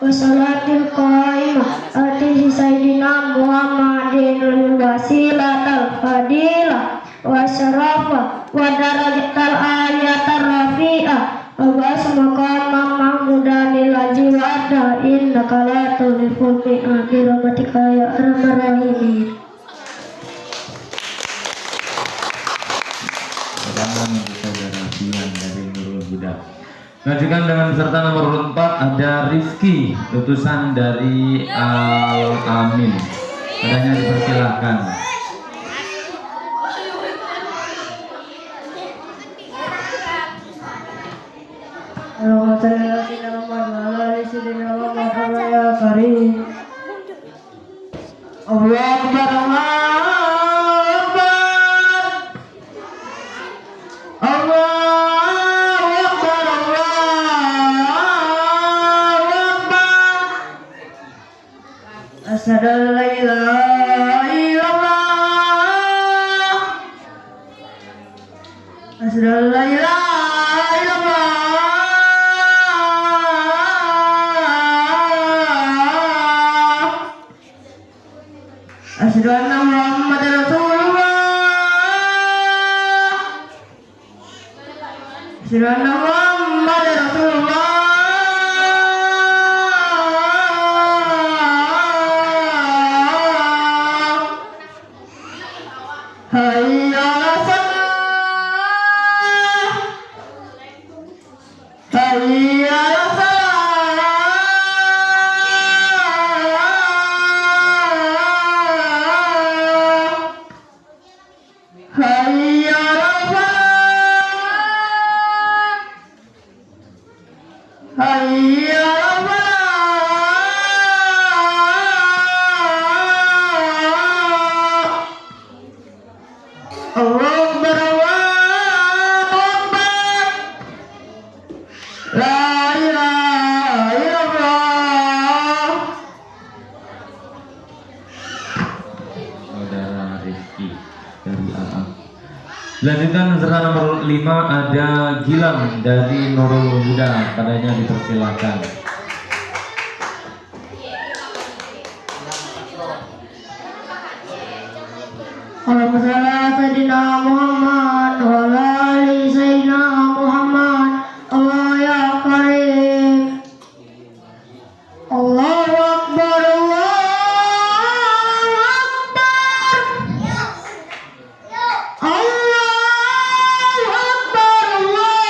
S7: wa salatil qaimah ati sayyidina Muhammadin lil wasilatal fadilah wa syarafa wa darajatal aliyatar rafi'ah wa basmaka mahmudan ilaji wa adha innaka la tuliful mi'ad bi rahmatika ya arhamar rahimin.
S3: Pertama saudara Bian dari Nurul Huda. Lanjutkan dengan peserta nomor 4 ada Rizky, utusan dari Al Amin. Padanya dipersilahkan.
S7: Allahumma shalli ala sayyidina Muhammad wa ala ali sayyidina Muhammad. Allah ya karim. Allahu Akbar, Allahu Akbar. Allahu Akbar, Allahu Akbar. Asyhadu an la ilaha illallah. Asyhadu an la ilaha illallah. Asyhadu anna Muhammadar Rasulullah. Asyhadu anna Muhammadar Rasulullah. Hayya 'alas shalah. Hayya 'alas shalah. Hayya 'alal falah. Hayya 'alal falah. Allahu Akbar, Allahu Akbar. La ilaha illallah.
S3: Saudara Rizky dari Al Amin. Lanjutkan peserta nomor 5 ada Gilang dari Nurul Huda. Padanya dipersilahkan.
S7: Allahumma shalli ala sayyidina Muhammad wa ala ali sayyidina Muhammad. Allah ya karim. Allahu Akbar, Allahu Akbar. Allahu Akbar, Allahu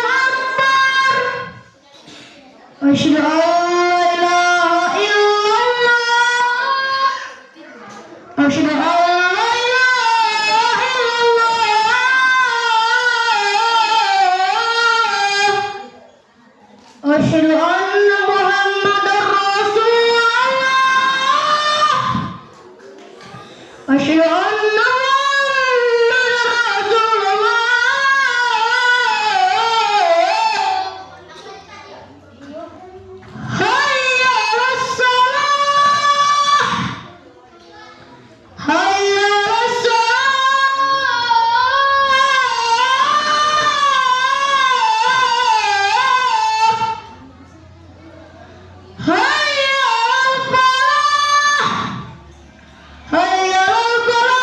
S7: Akbar. Asyhadu an la ilaha illallah. Asyhadu an la ilaha Asyhadu anna Muhammadar Rasulullah. Asyhadu anna Muhammadar Rasulullah. Hayya 'alas shalah. Hayya 'alas shalah. Hayya 'alal falah. Hayya 'alal falah.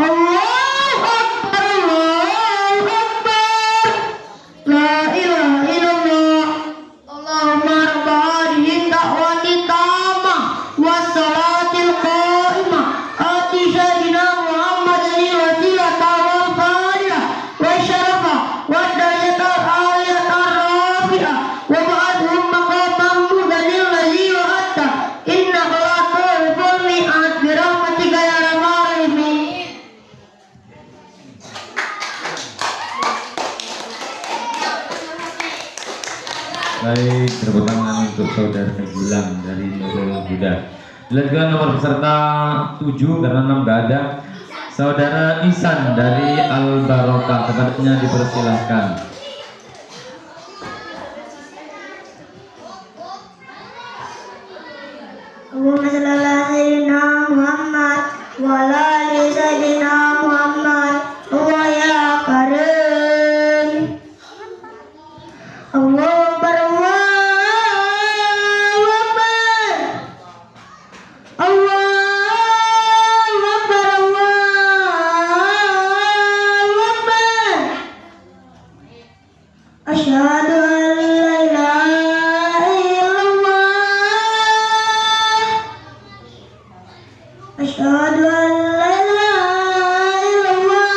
S7: Allahu Akbar, Allahu Akbar. La ilaha illallah. Allahumma rabba hadhihi da'wati tammah wassalatil qa'imah. Ati sayyidina Muhammadin wasilata wal fadilah wa syarafa wa darajatal aliyatar rafi'ah wa ba'dhum maqamam mudallil ladzi wa'atta innaka la tughfirul mi'ad bi rahmatika ya arhamar rahimin.
S3: Baik, tepuk tangan untuk saudara Gilang dari Nurul Huda. Dilanjutkan nomor peserta 7 karena 6 gak ada. Saudara Ihsan dari Al Barokah, tempatnya dipersilahkan.
S7: Allahumma shalli ala sayyidina Muhammad wa ala ali sayyidina Muhammad. Allah ya karim. Allahu Akbar, Allahu Akbar. Allahu Akbar, Allahu Akbar. Asyhadu an la ilaha illallah. Asyhadu an la ilaha illallah.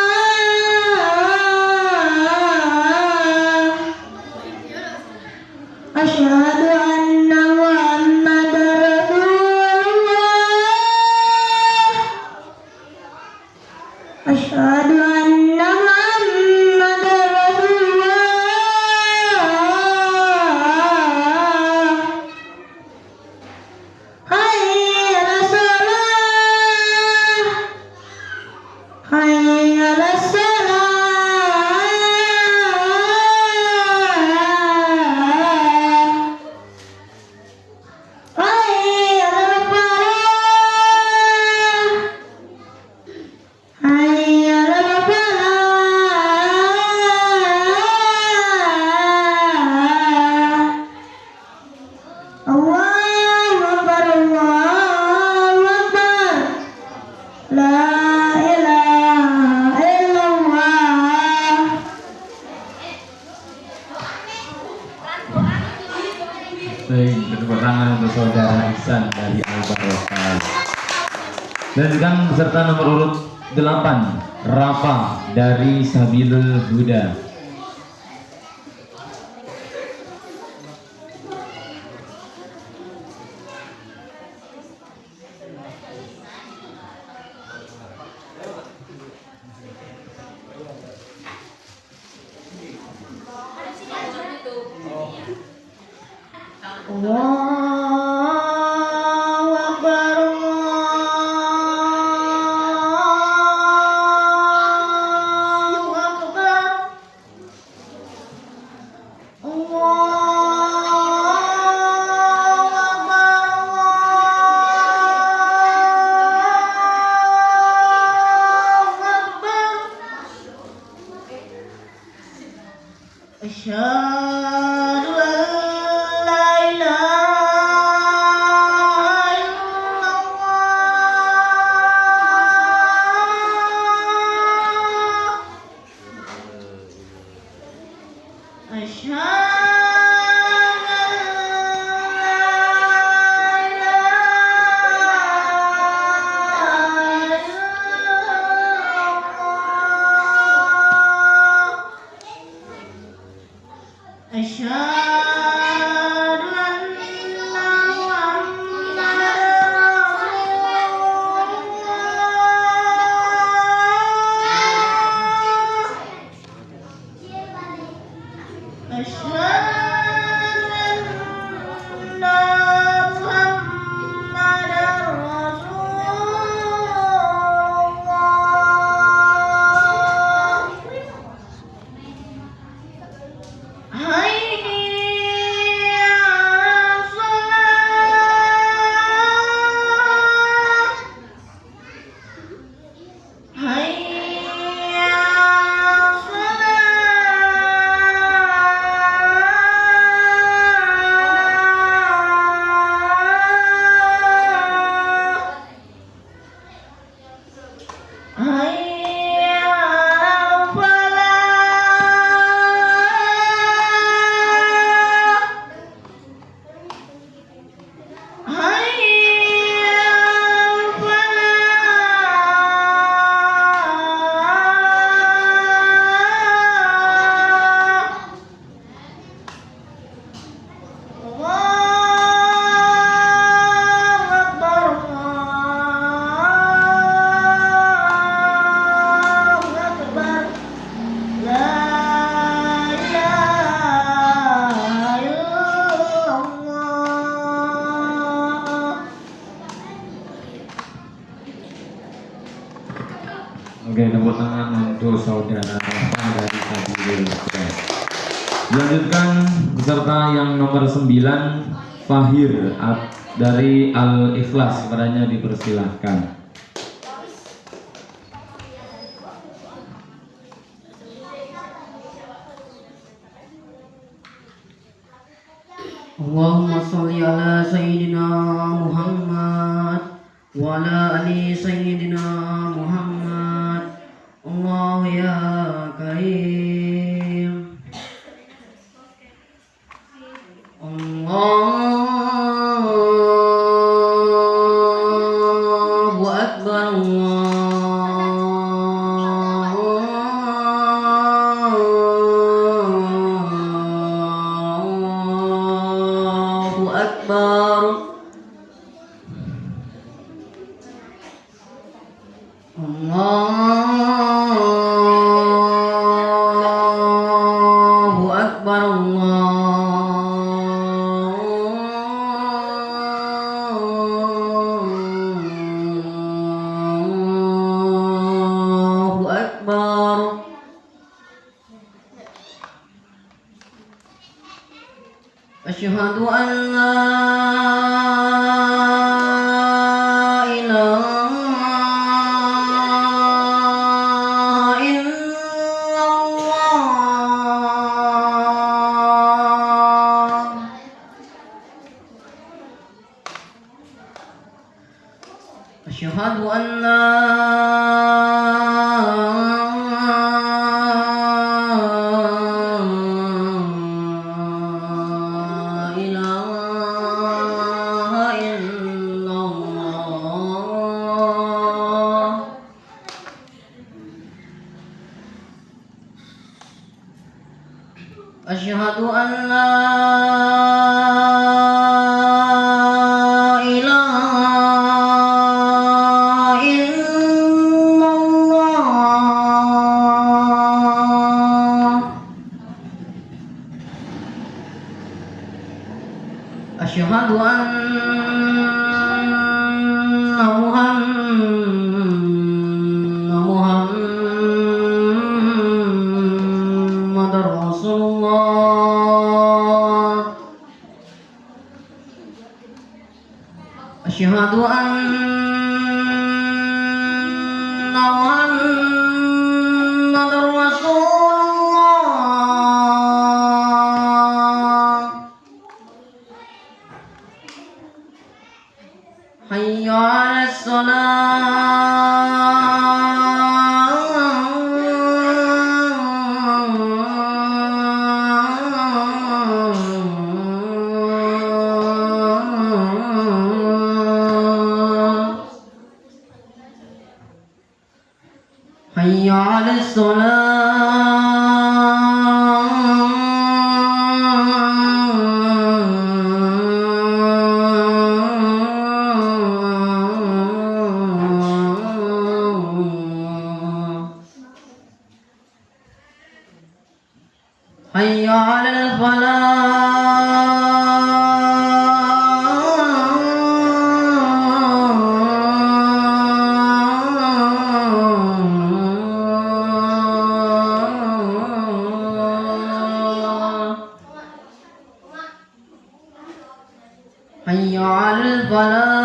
S7: Asyhadu anna Muhammadar Rasulullah. Asyhadu anna Muhammadar Rasulullah. Hayya 'alas shalah. Hayya 'alas shalah. Hayya 'alal falah. Hayya 'alal falah. Allahu Akbar, Allahu Akbar. La ilaha illallah.
S3: Baik, tepuk tangan untuk saudara Ihsan dari Al Barokah. Lanjutkan peserta nomor urut 8, Rafa dari Sabilul Huda.
S7: Allahu Akbar, Allahu Akbar.
S3: Oke, tepuk tangan untuk saudara Rafa dari Sabilul Huda. Dilanjutkan peserta yang nomor 9, Fahir dari Al-Ikhlas, kepadanya dipersilahkan.
S7: Allahumma sholli ala sayyidina Muhammad wa ala ali sayyidina Muhammad. Allah ya karim. Allahu akbar. Allahu akbar. Allahu akbar. Allahu akbar. Asyhadu an la ilaha illallah. Asyhadu an la ilaha illallah. Asyhadu an la ilaha illallah. Asyhadu anna Muhammadar Rasulullah. Asyhadu anna Muhammadar Rasulullah. Hayya 'alas salah. Hayya 'alas salah. Hayya 'alal falah. Hayya 'alal falah.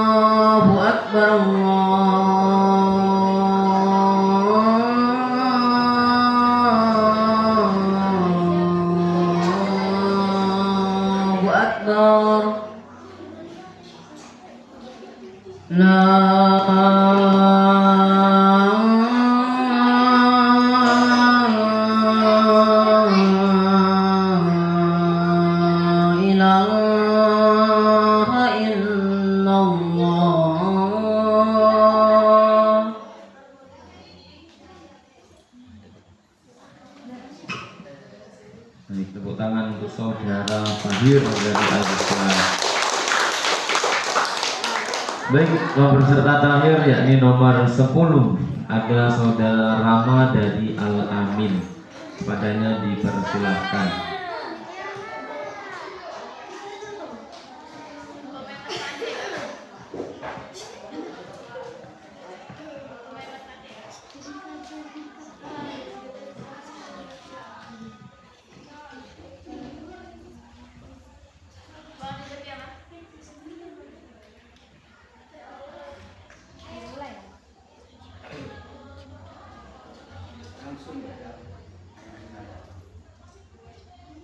S7: Allahu akbar. Allahu akbar. La ilaha illallah.
S3: Baik, tepuk tangan untuk saudara Fahir dari Al-Ikhlas. Baik, peserta terakhir yakni nomor 10 ada saudara Rama dari Al Amin. Padanya dipersilahkan.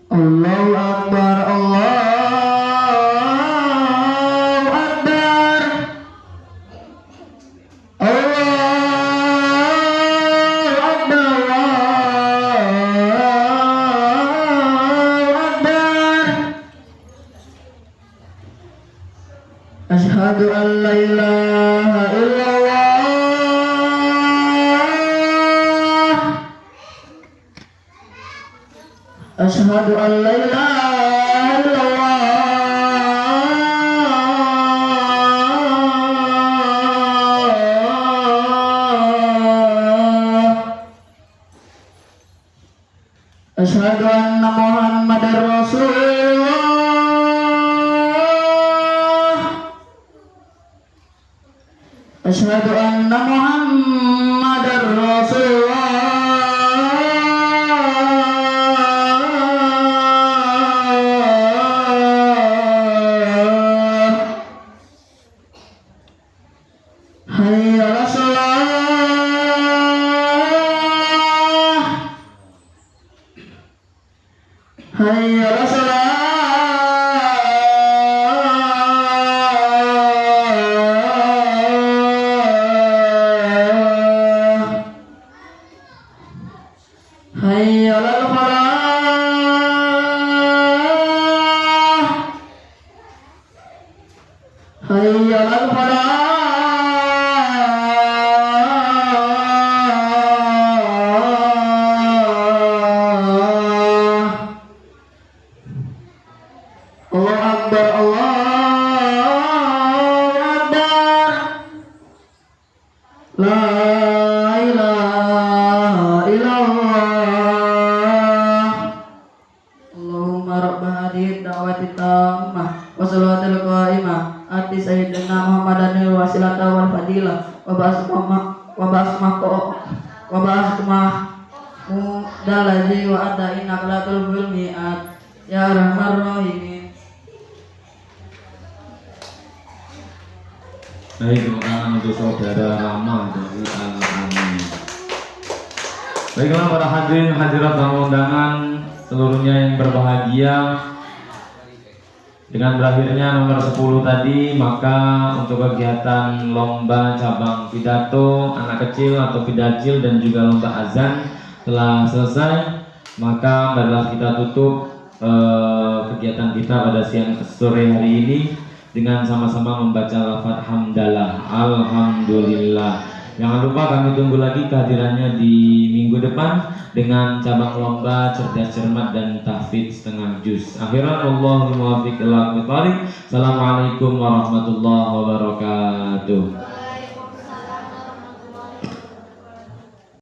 S1: Allahu Akbar, Allahu Akbar, Allahu Akbar, Allahu Akbar. Asyhadu an la ilaha illallah. Asyhadu an la ilaha illallah. Asyhadu anna Muhammadar Rasulullah. Asyhadu anna Muhammadar Rasulullah. Hayya 'alas shalah. Hayya 'alas shalah. Hayya 'alal falah. Hayya 'alal falah. Allahu Akbar, Allahu Akbar. La ilaha illallah. Allahumma rabb hadhihi da'wati tammah wa salatil qa'imah ati sayyidina Muhammadan wasilata wal fadilah wa ba'asmah mudalaji wa anta innaka la tulfil mi'at ya arhamar rahimin.
S3: Baik, tepuk tangan untuk saudara Rama dari Al Amin. Baiklah para hadirin hadirat tamu undangan seluruhnya yang berbahagia, dengan berakhirnya nomor 10 tadi, maka untuk kegiatan lomba cabang pidato anak kecil atau pidacil dan juga lomba azan telah selesai. Maka marilah kita tutup kegiatan kita pada siang sore hari ini dengan sama-sama membaca lafaz hamdalah, alhamdulillah. Jangan lupa kami tunggu lagi kehadirannya di minggu depan dengan cabang lomba cerdas cermat dan tahfidz setengah juz. Akhiran Allahumma muwaffiq ila aqwamit thoriq. Assalamualaikum warahmatullahi wabarakatuh.